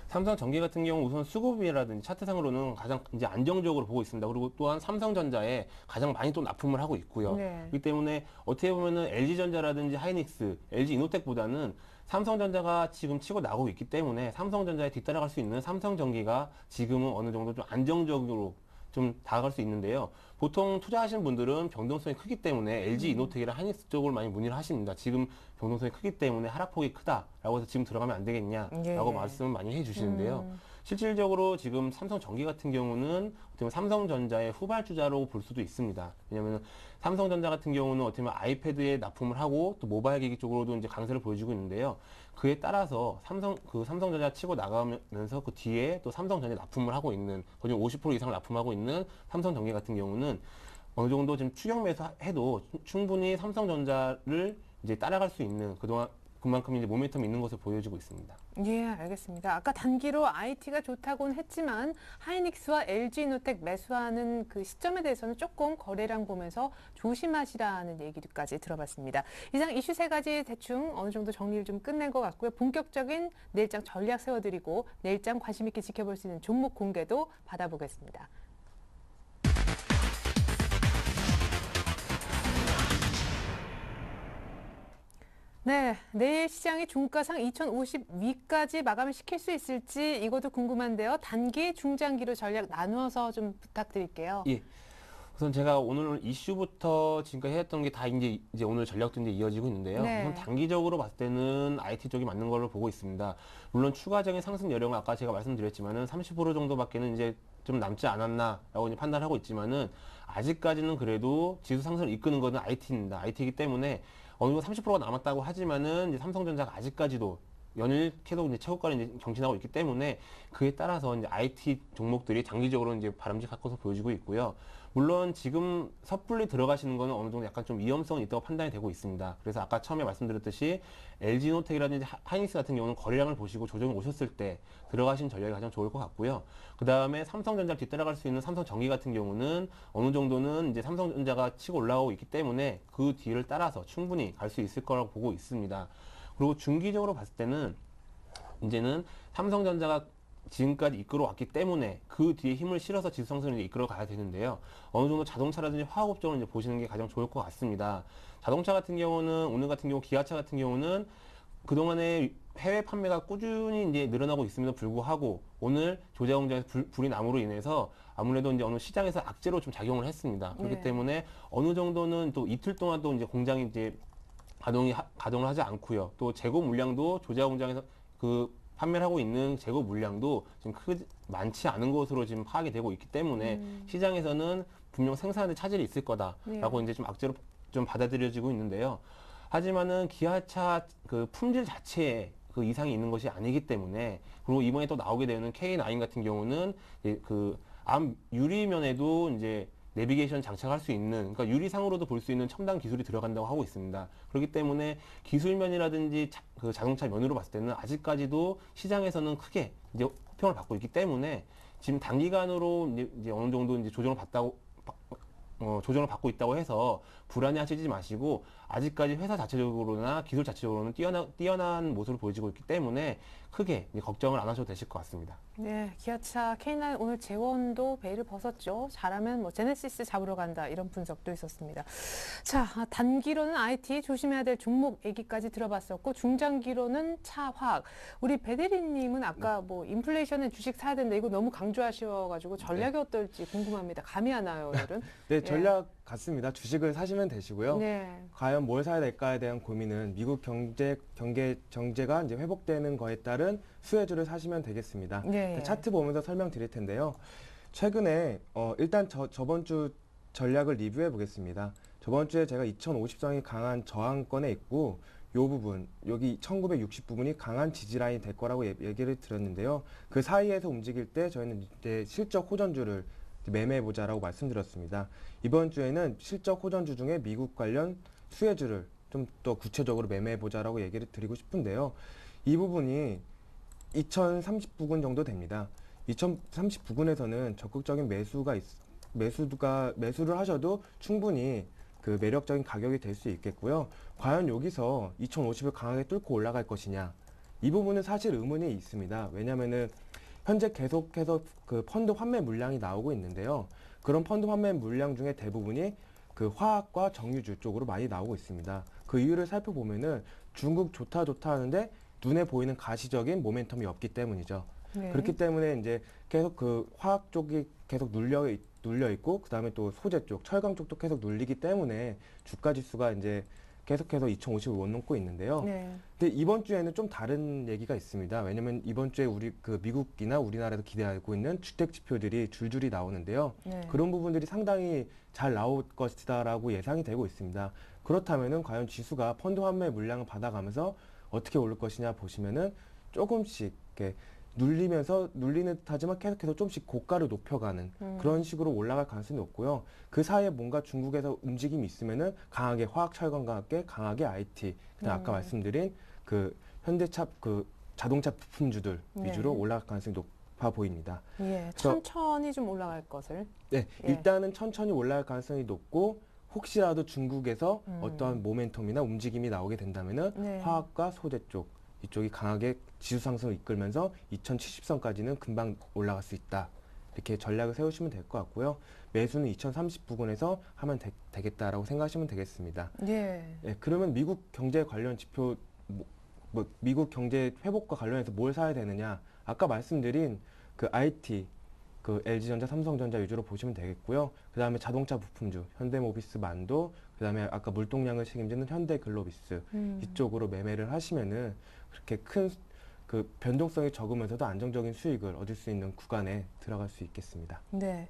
삼성전기 같은 경우 우선 수급이라든지 차트상으로는 가장 이제 안정적으로 보고 있습니다. 그리고 또한 삼성전자에 가장 많이 또 납품을 하고 있고요. 네. 그렇기 때문에 어떻게 보면은 LG전자라든지 하이닉스, LG 이노텍보다는 삼성전자가 지금 치고 나오고 있기 때문에 삼성전자에 뒤따라갈 수 있는 삼성전기가 지금은 어느 정도 좀 안정적으로 좀 다가갈 수 있는데요. 보통 투자하시는 분들은 변동성이 크기 때문에 LG 이노텍이랑 하이닉스 쪽을 많이 문의를 하십니다. 지금 변동성이 크기 때문에 하락폭이 크다라고 해서 지금 들어가면 안 되겠냐라고 예. 말씀을 많이 해주시는데요. 실질적으로 지금 삼성전기 같은 경우는 어떻게 보면 삼성전자의 후발주자로 볼 수도 있습니다. 왜냐하면 삼성전자 같은 경우는 어떻게 보면 아이패드에 납품을 하고 또 모바일 기기 쪽으로도 이제 강세를 보여주고 있는데요. 그에 따라서 삼성전자 치고 나가면서 그 뒤에 또 삼성전자 납품을 하고 있는, 거의 50% 이상을 납품하고 있는 삼성전기 같은 경우는 어느 정도 지금 추격 매수해도 충분히 삼성전자를 이제 따라갈 수 있는 그만큼 이제 모멘텀이 있는 것을 보여주고 있습니다. 예, 알겠습니다. 아까 단기로 IT가 좋다고는 했지만 하이닉스와 LG이노텍 매수하는 그 시점에 대해서는 조금 거래량 보면서 조심하시라는 얘기까지 들어봤습니다. 이상 이슈 세 가지 대충 어느 정도 정리를 좀 끝낸 것 같고요. 본격적인 내일장 전략 세워드리고 내일장 관심 있게 지켜볼 수 있는 종목 공개도 받아보겠습니다. 네, 내일 시장이 종가상 2050 위까지 마감을 시킬 수 있을지 이것도 궁금한데요. 단기, 중장기로 전략 나누어서 좀 부탁드릴게요. 예. 우선 제가 오늘 이슈부터 지금까지 했던 게 다 이제 오늘 전략도 이제 이어지고 있는데요. 네. 우선 단기적으로 봤을 때는 IT 쪽이 맞는 걸로 보고 있습니다. 물론 추가적인 상승 여력은 아까 제가 말씀드렸지만은 30% 정도밖에는 이제 좀 남지 않았나라고 이제 판단하고 있지만은 아직까지는 그래도 지수 상승을 이끄는 것은 IT입니다. IT이기 때문에 어느 정도 30%가 남았다고 하지만은 이제 삼성전자가 아직까지도 연일 계속 이제 최고가를 이제 경신하고 있기 때문에 그에 따라서 이제 IT 종목들이 장기적으로 이제 바람직할 것으로 보여지고 있고요. 물론 지금 섣불리 들어가시는 거는 어느 정도 약간 좀 위험성이 있다고 판단이 되고 있습니다. 그래서 아까 처음에 말씀드렸듯이 LG노텍이라든지 하이닉스 같은 경우는 거래량을 보시고 조정이 오셨을 때 들어가신 전략이 가장 좋을 것 같고요. 그 다음에 삼성전자를 뒤따라갈 수 있는 삼성전기 같은 경우는 어느 정도는 이제 삼성전자가 치고 올라오고 있기 때문에 그 뒤를 따라서 충분히 갈 수 있을 거라고 보고 있습니다. 그리고 중기적으로 봤을 때는 이제는 삼성전자가 지금까지 이끌어 왔기 때문에 그 뒤에 힘을 실어서 지수 상승을 이끌어 가야 되는데요. 어느 정도 자동차라든지 화학업 쪽을 이제 보시는 게 가장 좋을 것 같습니다. 자동차 같은 경우는 오늘 같은 경우 기아차 같은 경우는 그동안에 해외 판매가 꾸준히 이제 늘어나고 있음에도 불구하고 오늘 조자 공장에서 불이 남으로 인해서 아무래도 이제 어느 시장에서 악재로 좀 작용을 했습니다. 그렇기 네. 때문에 어느 정도는 또 이틀 동안 또 이제 공장이 이제 가동을 하지 않고요. 또 재고 물량도 조자 공장에서 그 판매를 하고 있는 재고 물량도 지금 많지 않은 것으로 지금 파악이 되고 있기 때문에 시장에서는 분명 생산에 차질이 있을 거다라고 네. 이제 좀 악재로 좀 받아들여지고 있는데요. 하지만은 기아차 그 품질 자체에 그 이상이 있는 것이 아니기 때문에, 그리고 이번에 또 나오게 되는 K9 같은 경우는 그 암 유리면에도 이제 내비게이션 장착할 수 있는, 그러니까 유리상으로도 볼 수 있는 첨단 기술이 들어간다고 하고 있습니다. 그렇기 때문에 기술면이라든지 그 자동차 면으로 봤을 때는 아직까지도 시장에서는 크게 이제 호평을 받고 있기 때문에 지금 단기간으로 이제 어느 정도 이제 조정을 받고 있다고 해서 불안해하시지 마시고, 아직까지 회사 자체적으로나 기술 자체적으로는 뛰어난 모습을 보여주고 있기 때문에 크게 이제 걱정을 안 하셔도 되실 것 같습니다. 네, 기아차 K9 오늘 재원도 베일을 벗었죠. 잘하면 뭐 제네시스 잡으러 간다 이런 분석도 있었습니다. 자, 단기로는 IT 조심해야 될 종목 얘기까지 들어봤었고 중장기로는 차, 화학. 우리 배대리님은 아까 뭐 인플레이션에 주식 사야 된다 이거 너무 강조하셔가지고 전략이 어떨지 궁금합니다. 감이 안 와요, 오늘은. 네, 전략 같습니다. 주식을 사시면 되시고요. 네. 과연 뭘 사야 될까에 대한 고민은 미국 경제가 이제 회복되는 거에 따른 수혜주를 사시면 되겠습니다. 네. 차트 보면서 설명드릴 텐데요. 최근에 일단 저번 주 전략을 리뷰해 보겠습니다. 저번 주에 제가 2050선이 강한 저항권에 있고 요 부분, 여기 1960 부분이 강한 지지라인이 될 거라고 얘기를 드렸는데요. 그 사이에서 움직일 때 저희는 이제 실적 호전주를 매매해보자라고 말씀드렸습니다. 이번 주에는 실적 호전주 중에 미국 관련 수혜주를 좀 더 구체적으로 매매해보자라고 얘기를 드리고 싶은데요. 이 부분이 2030 부근 정도 됩니다. 2030 부근에서는 적극적인 매수를 하셔도 충분히 그 매력적인 가격이 될 수 있겠고요. 과연 여기서 2050을 강하게 뚫고 올라갈 것이냐, 이 부분은 사실 의문이 있습니다. 왜냐하면은 현재 계속해서 그 펀드 환매 물량이 나오고 있는데요. 그런 펀드 환매 물량 중에 대부분이 그 화학과 정유주 쪽으로 많이 나오고 있습니다. 그 이유를 살펴보면은 중국 좋다 하는데 눈에 보이는 가시적인 모멘텀이 없기 때문이죠. 네. 그렇기 때문에 이제 계속 그 화학 쪽이 계속 눌려 있고, 그 다음에 또 소재 쪽, 철강 쪽도 계속 눌리기 때문에 주가 지수가 이제 계속해서 2050을 못 넘고 있는데요. 네. 근데 이번 주에는 좀 다른 얘기가 있습니다. 왜냐면 이번 주에 우리 그 미국이나 우리나라에서 기대하고 있는 주택 지표들이 줄줄이 나오는데요. 네. 그런 부분들이 상당히 잘 나올 것이다라고 예상이 되고 있습니다. 그렇다면은 과연 지수가 펀드 환매 물량을 받아가면서 어떻게 오를 것이냐 보시면은 조금씩 이렇게 눌리는 듯하지만 계속해서 조금씩 고가를 높여가는 그런 식으로 올라갈 가능성이 높고요. 그 사이에 뭔가 중국에서 움직임이 있으면은 강하게 화학 철강과 함께 강하게 IT, 그다음 아까 말씀드린 그 현대차 그 자동차 부품주들 네. 위주로 올라갈 가능성이 높아 보입니다. 예, 그래서- 천천히 좀 올라갈 것을. 네, 예. 일단은 천천히 올라갈 가능성이 높고 혹시라도 중국에서 어떠한 모멘텀이나 움직임이 나오게 된다면은 네. 화학과 소재 쪽 이쪽이 강하게 지수 상승을 이끌면서 2070선까지는 금방 올라갈 수 있다. 이렇게 전략을 세우시면 될 것 같고요. 매수는 2030 부근에서 하면 되겠다라고 생각하시면 되겠습니다. 예. 예, 그러면 미국 경제 관련 지표, 미국 경제 회복과 관련해서 뭘 사야 되느냐? 아까 말씀드린 그 IT, 그 LG전자, 삼성전자 위주로 보시면 되겠고요. 그 다음에 자동차 부품주, 현대모비스, 만도, 그 다음에 아까 물동량을 책임지는 현대글로비스 이쪽으로 매매를 하시면은 그렇게 큰 그 변동성이 적으면서도 안정적인 수익을 얻을 수 있는 구간에 들어갈 수 있겠습니다. 네.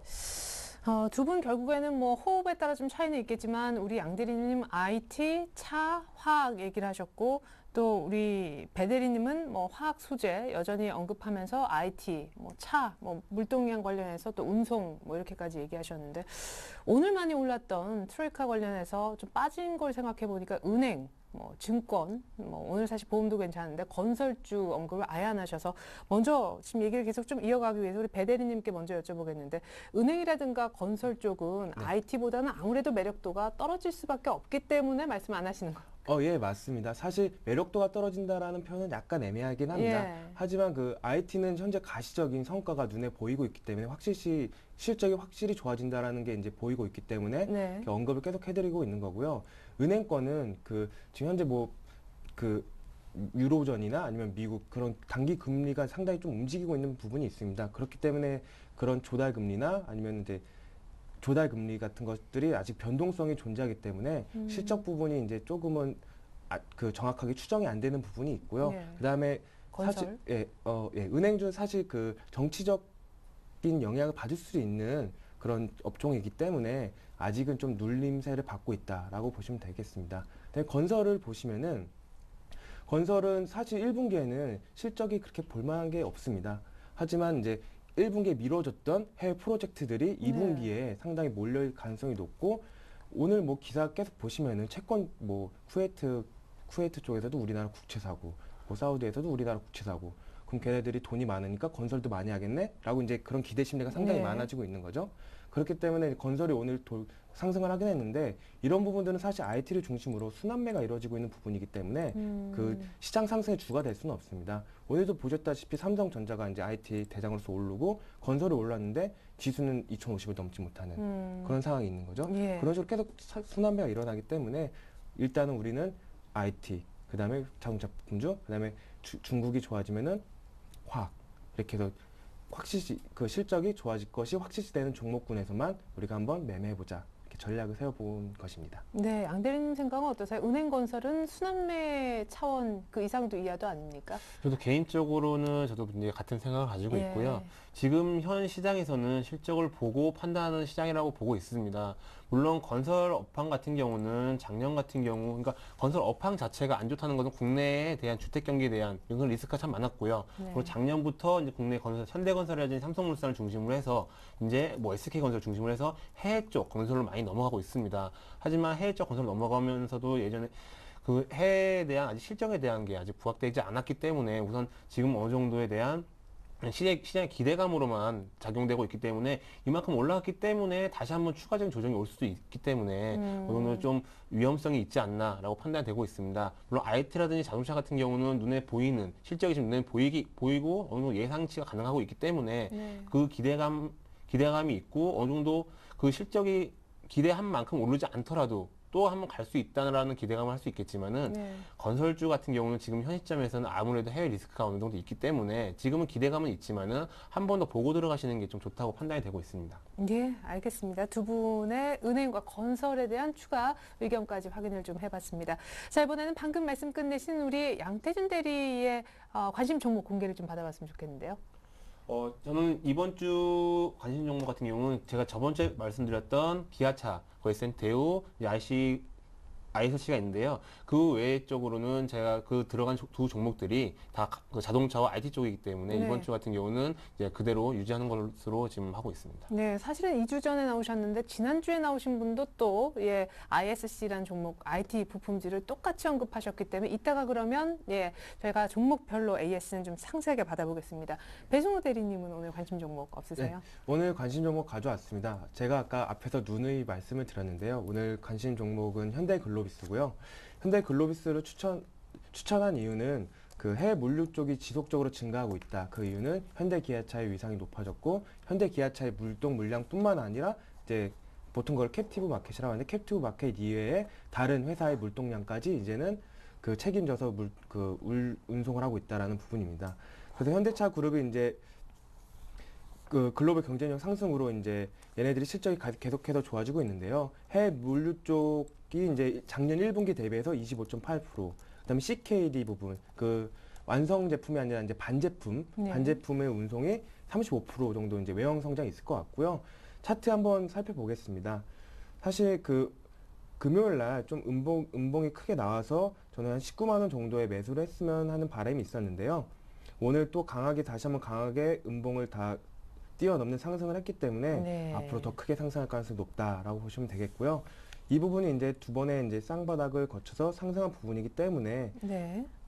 두 분 결국에는 뭐 호흡에 따라 좀 차이는 있겠지만 우리 양 대리님 IT, 차, 화학 얘기를 하셨고 또 우리 배 대리님은 뭐 화학 소재 여전히 언급하면서 IT, 뭐 차, 뭐 물동량 관련해서 또 운송 뭐 이렇게까지 얘기하셨는데 오늘 많이 올랐던 트로이카 관련해서 좀 빠진 걸 생각해 보니까 은행, 뭐 증권, 뭐 오늘 사실 보험도 괜찮은데 건설주 언급을 아예 안 하셔서 먼저 지금 얘기를 계속 좀 이어가기 위해서 우리 배 대리님께 먼저 여쭤보겠는데 은행이라든가 건설 쪽은 네. IT보다는 아무래도 매력도가 떨어질 수밖에 없기 때문에 말씀 안 하시는 거예요. 예, 맞습니다. 사실 매력도가 떨어진다라는 표현은 약간 애매하긴 합니다. 예. 하지만 그 IT는 현재 가시적인 성과가 눈에 보이고 있기 때문에 확실히 실적이 확실히 좋아진다라는 게 이제 보이고 있기 때문에 네. 이렇게 언급을 계속 해드리고 있는 거고요. 은행권은 그 지금 현재 뭐 그 유로존이나 아니면 미국 그런 단기 금리가 상당히 좀 움직이고 있는 부분이 있습니다. 그렇기 때문에 그런 조달 금리나 아니면 이제 조달 금리 같은 것들이 아직 변동성이 존재하기 때문에 실적 부분이 이제 조금은 그 정확하게 추정이 안 되는 부분이 있고요. 예. 그다음에 건설. 사실 은행주는 사실 그 정치적인 영향을 받을 수 있는 그런 업종이기 때문에 아직은 좀 눌림세를 받고 있다라고 보시면 되겠습니다. 근데 건설을 보시면은 건설은 사실 1분기에는 실적이 그렇게 볼만한 게 없습니다. 하지만 이제 1분기에 미뤄졌던 해외 프로젝트들이 2분기에 상당히 몰릴 가능성이 높고 오늘 뭐 기사 계속 보시면은 채권 뭐 쿠웨이트 쪽에서도 우리나라 국채 사고 뭐 사우디에서도 우리나라 국채 사고 그럼 걔네들이 돈이 많으니까 건설도 많이 하겠네? 라고 이제 그런 기대 심리가 상당히 네. 많아지고 있는 거죠. 그렇기 때문에 건설이 오늘 상승을 하긴 했는데 이런 부분들은 사실 IT를 중심으로 순환매가 이루어지고 있는 부분이기 때문에 그 시장 상승의 주가 될 수는 없습니다. 오늘도 보셨다시피 삼성전자가 이제 IT 대장으로서 오르고 건설이 올랐는데 지수는 2050을 넘지 못하는 그런 상황이 있는 거죠. 예. 그런 식으로 계속 순환매가 일어나기 때문에 일단은 우리는 IT, 그 다음에 자동차 부품주, 그 다음에 중국이 좋아지면은 화학 이렇게 해서 확실시 그 실적이 좋아질 것이 확실시되는 종목군에서만 우리가 한번 매매해보자 이렇게 전략을 세워본 것입니다. 네, 양 대리님 생각은 어떠세요? 은행건설은 순환매 차원 그 이상도 이하도 아닙니까? 저도 개인적으로는 저도 이제 같은 생각을 가지고 예. 있고요. 지금 현 시장에서는 실적을 보고 판단하는 시장이라고 보고 있습니다. 물론 건설 업황 같은 경우는 작년 같은 경우, 그러니까 건설 업황 자체가 안 좋다는 것은 국내에 대한 주택 경기에 대한 이런 리스크가 참 많았고요. 네. 그리고 작년부터 이제 국내 건설, 현대건설이라든지 삼성물산을 중심으로 해서 이제 뭐 SK건설 중심으로 해서 해외 쪽 건설로 많이 넘어가고 있습니다. 하지만 해외 쪽 건설 넘어가면서도 예전에 그 해외에 대한 아직 실적에 대한 게 아직 부각되지 않았기 때문에 우선 지금 어느 정도에 대한 시장의 기대감으로만 작용되고 있기 때문에 이만큼 올라갔기 때문에 다시 한번 추가적인 조정이 올 수도 있기 때문에 어느 정도 좀 위험성이 있지 않나라고 판단되고 있습니다. 물론 IT라든지 자동차 같은 경우는 눈에 보이는 실적이 지금 눈에 보이고 어느 정도 예상치가 가능하고 있기 때문에 네. 그 기대감이 있고 어느 정도 그 실적이 기대한 만큼 오르지 않더라도 또 한번 갈 수 있다라는 기대감을 할 수 있겠지만은 네. 건설주 같은 경우는 지금 현 시점에서는 아무래도 해외 리스크가 어느 정도 있기 때문에 지금은 기대감은 있지만은 한 번 더 보고 들어가시는 게 좀 좋다고 판단이 되고 있습니다. 예, 알겠습니다. 두 분의 은행과 건설에 대한 추가 의견까지 확인을 좀 해봤습니다. 자, 이번에는 방금 말씀 끝내신 우리 양태준 대리의 관심 종목 공개를 좀 받아봤으면 좋겠는데요. 저는 이번 주 관심 종목 같은 경우는 제가 저번 주에 말씀드렸던 기아차, SNTU, ISC가 있는데요. 그 외 쪽으로는 제가 그 들어간 두 종목들이 다 그 자동차와 IT 쪽이기 때문에 네. 이번 주 같은 경우는 이제 그대로 유지하는 것으로 지금 하고 있습니다. 네, 사실은 2주 전에 나오셨는데 지난주에 나오신 분도 또 ISC라는 종목 IT 부품지를 똑같이 언급하셨기 때문에 이따가 그러면 저희가 종목별로 AS는 좀 상세하게 받아보겠습니다. 배승호 대리님은 오늘 관심 종목 없으세요? 오늘 관심 종목 가져왔습니다. 제가 아까 앞에서 누누이 말씀을 드렸는데요. 오늘 관심 종목은 현대글로비스고요. 현대글로비스를 추천한 이유는 그 해외 물류 쪽이 지속적으로 증가하고 있다. 그 이유는 현대기아차의 위상이 높아졌고 현대기아차의 물동 물량뿐만 아니라 이제 보통 그걸 캡티브 마켓이라고 하는데 캡티브 마켓 이외에 다른 회사의 물동량까지 이제는 그 책임져서 운송을 하고 있다라는 부분입니다. 그래서 현대차 그룹이 이제 그 글로벌 경쟁력 상승으로 이제 얘네들이 실적이 계속해서 좋아지고 있는데요. 해외 물류 쪽이 이제 작년 1분기 대비해서 25.8%, 그다음에 CKD 부분, 그 완성 제품이 아니라 이제 반제품의 운송이 35% 정도 이제 외형 성장이 있을 것 같고요. 차트 한번 살펴보겠습니다. 사실 그 금요일 날 좀 음봉이 크게 나와서 저는 한 19만 원 정도에 매수를 했으면 하는 바람이 있었는데요. 오늘 또 다시 한번 강하게 음봉을 다 뛰어넘는 상승을 했기 때문에 앞으로 더 크게 상승할 가능성이 높다라고 보시면 되겠고요. 이 부분이 이제 두 번의 이제 쌍바닥을 거쳐서 상승한 부분이기 때문에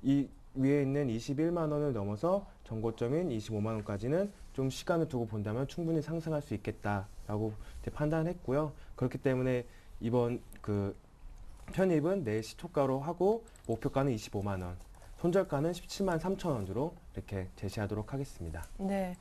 이 위에 있는 21만 원을 넘어서 전고점인 25만 원까지는 좀 시간을 두고 본다면 충분히 상승할 수 있겠다라고 이제 판단했고요. 그렇기 때문에 이번 그 편입은 내일 시초가로 하고 목표가는 25만 원, 손절가는 17만 3천 원으로 이렇게 제시하도록 하겠습니다. 네.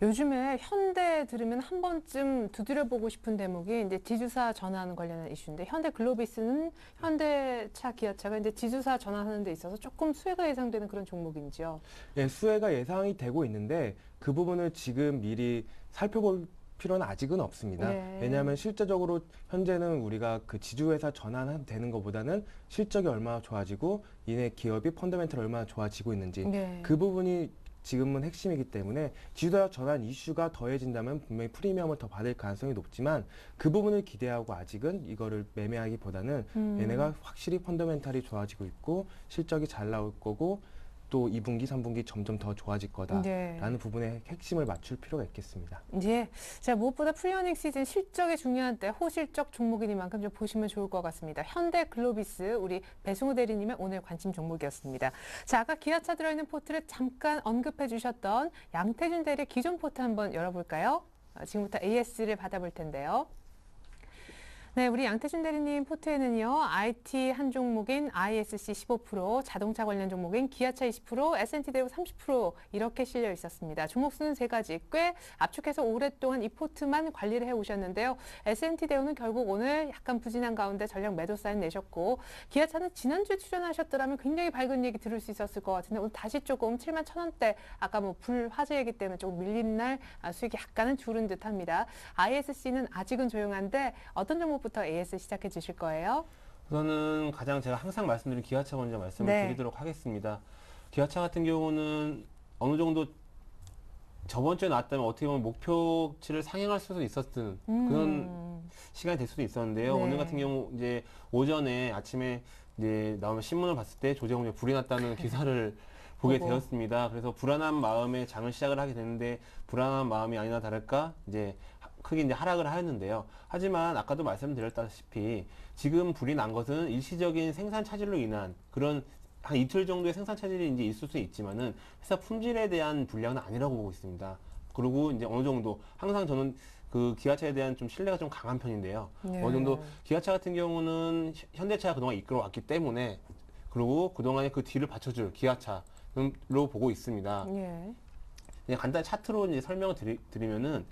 요즘에 현대 들으면 한 번쯤 두드려보고 싶은 대목이 이제 지주사 전환 관련한 이슈인데 현대 글로비스는 현대차, 기아차가 이제 지주사 전환하는 데 있어서 조금 수혜가 예상되는 그런 종목인지요? 예, 수혜가 예상이 되고 있는데 그 부분을 지금 미리 살펴볼 필요는 아직은 없습니다. 왜냐하면 실제적으로 현재는 우리가 그 지주회사 전환되는 것보다는 실적이 얼마나 좋아지고 이내 기업이 펀더멘털 얼마나 좋아지고 있는지 그 부분이 지금은 핵심이기 때문에 지주회사 전환 이슈가 더해진다면 분명히 프리미엄을 더 받을 가능성이 높지만 그 부분을 기대하고 아직은 이거를 매매하기보다는 얘네가 확실히 펀더멘털이 좋아지고 있고 실적이 잘 나올 거고 또 2분기, 3분기 점점 더 좋아질 거다라는 부분에 핵심을 맞출 필요가 있겠습니다. 자, 무엇보다 프리어닝 시즌 실적이 중요한 때 호실적 종목이니만큼 좀 보시면 좋을 것 같습니다. 현대 글로비스 우리 배승호 대리님의 오늘 관심 종목이었습니다. 자, 아까 기아차 들어있는 포트를 잠깐 언급해 주셨던 양태준 대리 기존 포트 한번 열어볼까요? 지금부터 AS를 받아볼 텐데요. 네, 우리 양태준 대리님 포트에는요, IT 한 종목인 ISC 15%, 자동차 관련 종목인 기아차 20%, S&T대우 30% 이렇게 실려 있었습니다. 종목수는 3가지, 꽤 압축해서 오랫동안 이 포트만 관리를 해오셨는데요. S&T대우는 결국 오늘 약간 부진한 가운데 전략 매도 사인 내셨고, 기아차는 지난주에 출연하셨더라면 굉장히 밝은 얘기 들을 수 있었을 것 같은데 오늘 다시 조금 7만 1,000원대, 아까 뭐 불화재이기 때문에 조금 밀린 날 수익이 약간은 줄은 듯합니다. ISC는 아직은 조용한데 어떤 종목 부터 AS 시작해 주실 거예요? 우선은 가장 제가 항상 말씀드린 기아차 먼저 말씀을 드리도록 하겠습니다. 기아차 같은 경우는 어느 정도 저번 주에 나왔다면 어떻게 보면 목표치를 상향할 수도 있었던 그런 시간이 될 수도 있었는데요. 오늘 같은 경우 이제 오전에 아침에 이제 나오면 신문을 봤을 때 조재공에 불이 났다는 기사를 보게 되었습니다. 그래서 불안한 마음에 장을 시작을 하게 됐는데 불안한 마음이 아니나 다를까 이제 크게 이제 하락을 하였는데요. 하지만 아까도 말씀드렸다시피 지금 불이 난 것은 일시적인 생산 차질로 인한 그런 한 이틀 정도의 생산 차질이 이제 있을 수 있지만은 회사 품질에 대한 불량은 아니라고 보고 있습니다. 그리고 이제 어느 정도 항상 저는 그 기아차에 대한 좀 신뢰가 좀 강한 편인데요. 어느 정도 기아차 같은 경우는 현대차가 그동안 이끌어왔기 때문에 그리고 그동안에 그 뒤를 받쳐줄 기아차로 보고 있습니다. 그냥 간단히 차트로 이제 설명을 드리면은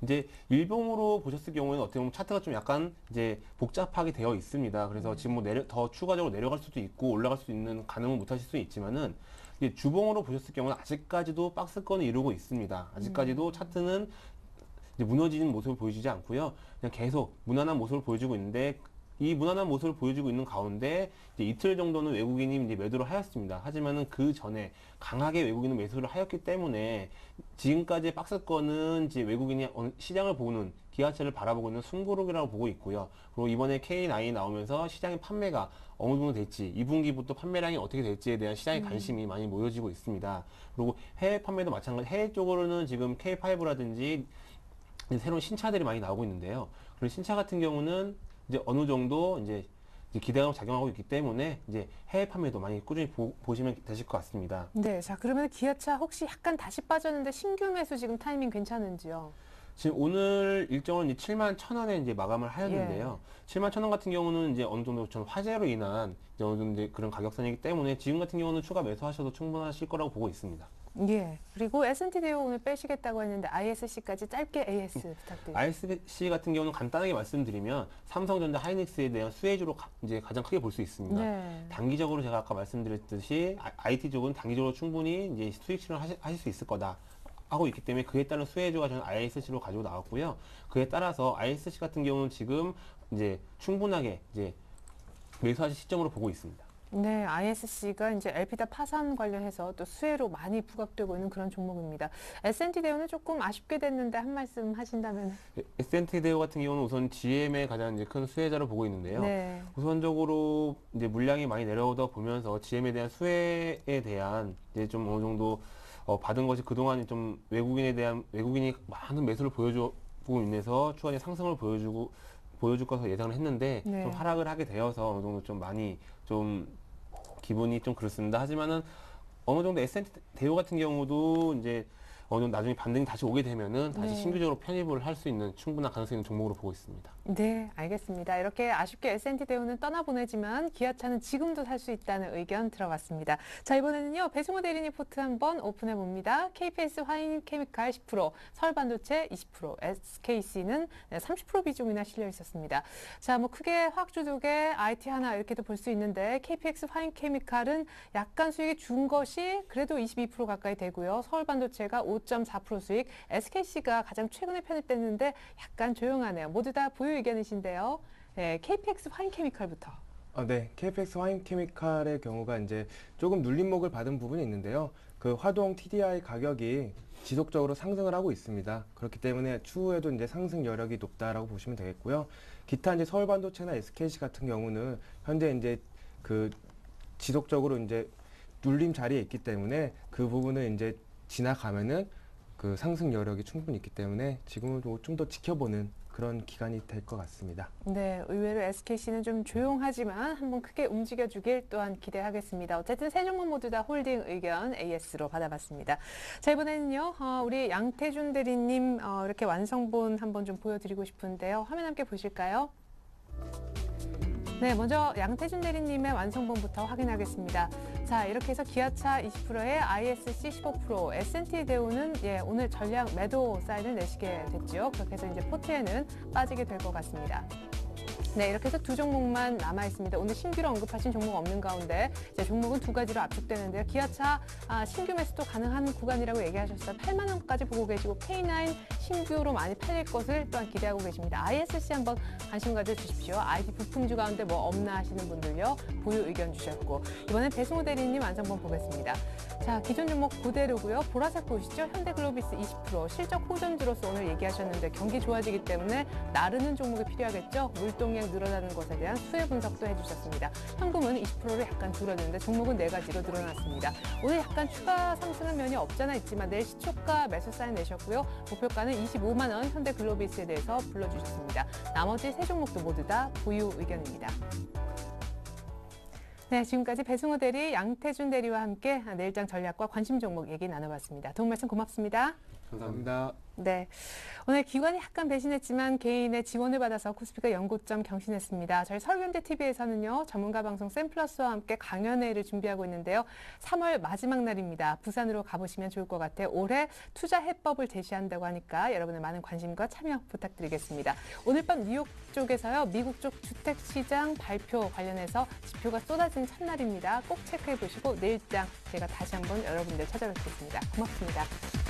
이제 일봉으로 보셨을 경우에는 어떻게 보면 차트가 좀 약간 이제 복잡하게 되어 있습니다. 그래서 지금 뭐 더 추가적으로 내려갈 수도 있고 올라갈 수 있는 가늠은 못 하실 수 있지만은 이제 주봉으로 보셨을 경우는 아직까지도 박스권을 이루고 있습니다. 아직까지도 차트는 이제 무너지는 모습을 보여주지 않고요. 그냥 계속 무난한 모습을 보여주고 있는데 이 무난한 모습을 보여주고 있는 가운데 이제 이틀 정도는 외국인이 이제 매도를 하였습니다. 하지만은 그 전에 강하게 외국인은 매수를 하였기 때문에 지금까지의 박스권은 이제 외국인이 시장을 보는 기아차를 바라보고 있는 숨고르기라고 보고 있고요. 그리고 이번에 K9이 나오면서 시장의 판매가 어느 정도 될지, 2분기부터 판매량이 어떻게 될지에 대한 시장의 관심이 많이 모여지고 있습니다. 그리고 해외 판매도 마찬가지, 해외 쪽으로는 지금 K5라든지 새로운 신차들이 많이 나오고 있는데요. 그리고 신차 같은 경우는 이제 어느 정도 이제 기대감을 작용하고 있기 때문에 이제 해외 판매도 많이 꾸준히 보시면 되실 것 같습니다. 네, 자 그러면 기아차 혹시 약간 다시 빠졌는데 신규 매수 지금 타이밍 괜찮은지요? 지금 오늘 일정은 이제 71,000원에 이제 마감을 하였는데요. 71,000원 같은 경우는 이제 어느 정도 전 화재로 인한 이제 어느 정도 이제 그런 가격선이기 때문에 지금 같은 경우는 추가 매수하셔도 충분하실 거라고 보고 있습니다. 예. 그리고 S&T 대우 오늘 빼시겠다고 했는데 ISC까지 짧게 AS 부탁드립니다. ISC 같은 경우는 간단하게 말씀드리면 삼성전자 하이닉스에 대한 수혜주로 이제 가장 크게 볼 수 있습니다. 네. 단기적으로 제가 아까 말씀드렸듯이 IT 쪽은 단기적으로 충분히 이제 수익 실현 하실 수 있을 거다 하고 있기 때문에 그에 따른 수혜주가 저는 ISC로 가지고 나왔고요. 그에 따라서 ISC 같은 경우는 지금 이제 충분하게 이제 매수하실 시점으로 보고 있습니다. 네, ISC가 이제 엘피다 파산 관련해서 또 수혜로 많이 부각되고 있는 그런 종목입니다. S&T 대우는 조금 아쉽게 됐는데 한 말씀 하신다면. S&T 대우 같은 경우는 우선 GM의 가장 이제 큰 수혜자로 보고 있는데요. 네. 우선적으로 이제 물량이 많이 내려오다 보면서 GM에 대한 수혜에 대한 이제 좀 어느 정도 받은 것이 그동안 좀 외국인이 많은 매수를 보여주고 인해서 추가적인 상승을 보여줄 것으로 예상을 했는데 네. 좀 하락을 하게 되어서 어느 정도 좀 많이 좀 기분이 좀 그렇습니다. 하지만은 어느 정도 S&T 대우 같은 경우도 이제 어느 정도 나중에 반등이 다시 오게 되면은 다시 네. 신규적으로 편입을 할 수 있는 충분한 가능성이 있는 종목으로 보고 있습니다. 네, 알겠습니다. 이렇게 아쉽게 S&T 대우는 떠나보내지만 기아차는 지금도 살 수 있다는 의견 들어봤습니다. 자, 이번에는요. 배승호 대리님 포트 한번 오픈해 봅니다. KPS 화인케미칼 10%, 서울반도체 20%, SKC는 30% 비중이나 실려 있었습니다. 자, 뭐 크게 화학주독에 IT 하나 이렇게도 볼 수 있는데 KPX 화인케미칼은 약간 수익이 준 것이 그래도 22% 가까이 되고요. 서울반도체가 5.4% 수익, SKC가 가장 최근에 편입됐는데 약간 조용하네요. 모두 다 보유 의견이신데요. 네, KPX 화인케미칼부터. 네, KPX 화인케미칼의 경우가 이제 조금 눌림목을 받은 부분이 있는데요. 그 화동 TDI 가격이 지속적으로 상승을 하고 있습니다. 그렇기 때문에 추후에도 이제 상승 여력이 높다라고 보시면 되겠고요. 기타 이제 서울반도체나 SKC 같은 경우는 현재 이제 그 지속적으로 이제 눌림 자리에 있기 때문에 그 부분을 이제 지나가면은 그 상승 여력이 충분히 있기 때문에 지금은 좀 더 지켜보는 그런 기간이 될 것 같습니다. 네, 의외로 SKC는 좀 조용하지만 한번 크게 움직여주길 또한 기대하겠습니다. 어쨌든 세 종목 모두 다 홀딩 의견 AS로 받아봤습니다. 자, 이번에는요, 우리 양태준 대리님 이렇게 완성본 한번 좀 보여드리고 싶은데요. 화면 함께 보실까요? 네, 먼저 양태준 대리님의 완성본부터 확인하겠습니다. 자, 이렇게 해서 기아차 20%에 ISC 15%, S&T 대우는 오늘 전량 매도 사인을 내시게 됐죠. 그렇게 해서 이제 포트에는 빠지게 될 것 같습니다. 네, 이렇게 해서 두 종목만 남아 있습니다. 오늘 신규로 언급하신 종목 없는 가운데 이제 종목은 두 가지로 압축되는데요. 기아차 신규 매수도 가능한 구간이라고 얘기하셨어요. 8만 원까지 보고 계시고 K9 신규로 많이 팔릴 것을 또한 기대하고 계십니다. ISC 한번 관심 가져주십시오. IT 부품주 가운데 뭐 없나 하시는 분들요. 보유 의견 주셨고 이번엔 배승호 대리님 완성본 보겠습니다. 자, 기존 종목 그대로고요. 보라색 보시죠. 현대글로비스 20% 실적 호전주로서 오늘 얘기하셨는데 경기 좋아지기 때문에 나르는 종목이 필요하겠죠. 물동량 늘어나는 것에 대한 수혜 분석도 해주셨습니다. 현금은 20%로 약간 줄어드는데 종목은 네 가지로 늘어났습니다. 오늘 약간 추가 상승한 면이 없잖아 있지만 내일 시초가 매수 사인 내셨고요. 목표가는 25만 원 현대글로비스에 대해서 불러주셨습니다. 나머지 세 종목도 모두 다 보유 의견입니다. 네, 지금까지 배승호 대리, 양태준 대리와 함께 내일장 전략과 관심 종목 얘기 나눠봤습니다. 도움 말씀 고맙습니다. 감사합니다. 네. 오늘 기관이 약간 배신했지만 개인의 지원을 받아서 코스피가 연고점 경신했습니다. 저희 서울경제TV에서는요, 전문가 방송 샘플러스와 함께 강연회를 준비하고 있는데요. 3월 마지막 날입니다. 부산으로 가보시면 좋을 것 같아요. 올해 투자 해법을 제시한다고 하니까 여러분의 많은 관심과 참여 부탁드리겠습니다. 오늘 밤 뉴욕 쪽에서요, 미국 쪽 주택시장 발표 관련해서 지표가 쏟아진 첫날입니다. 꼭 체크해 보시고 내일장 제가 다시 한번 여러분들 찾아뵙겠습니다. 고맙습니다.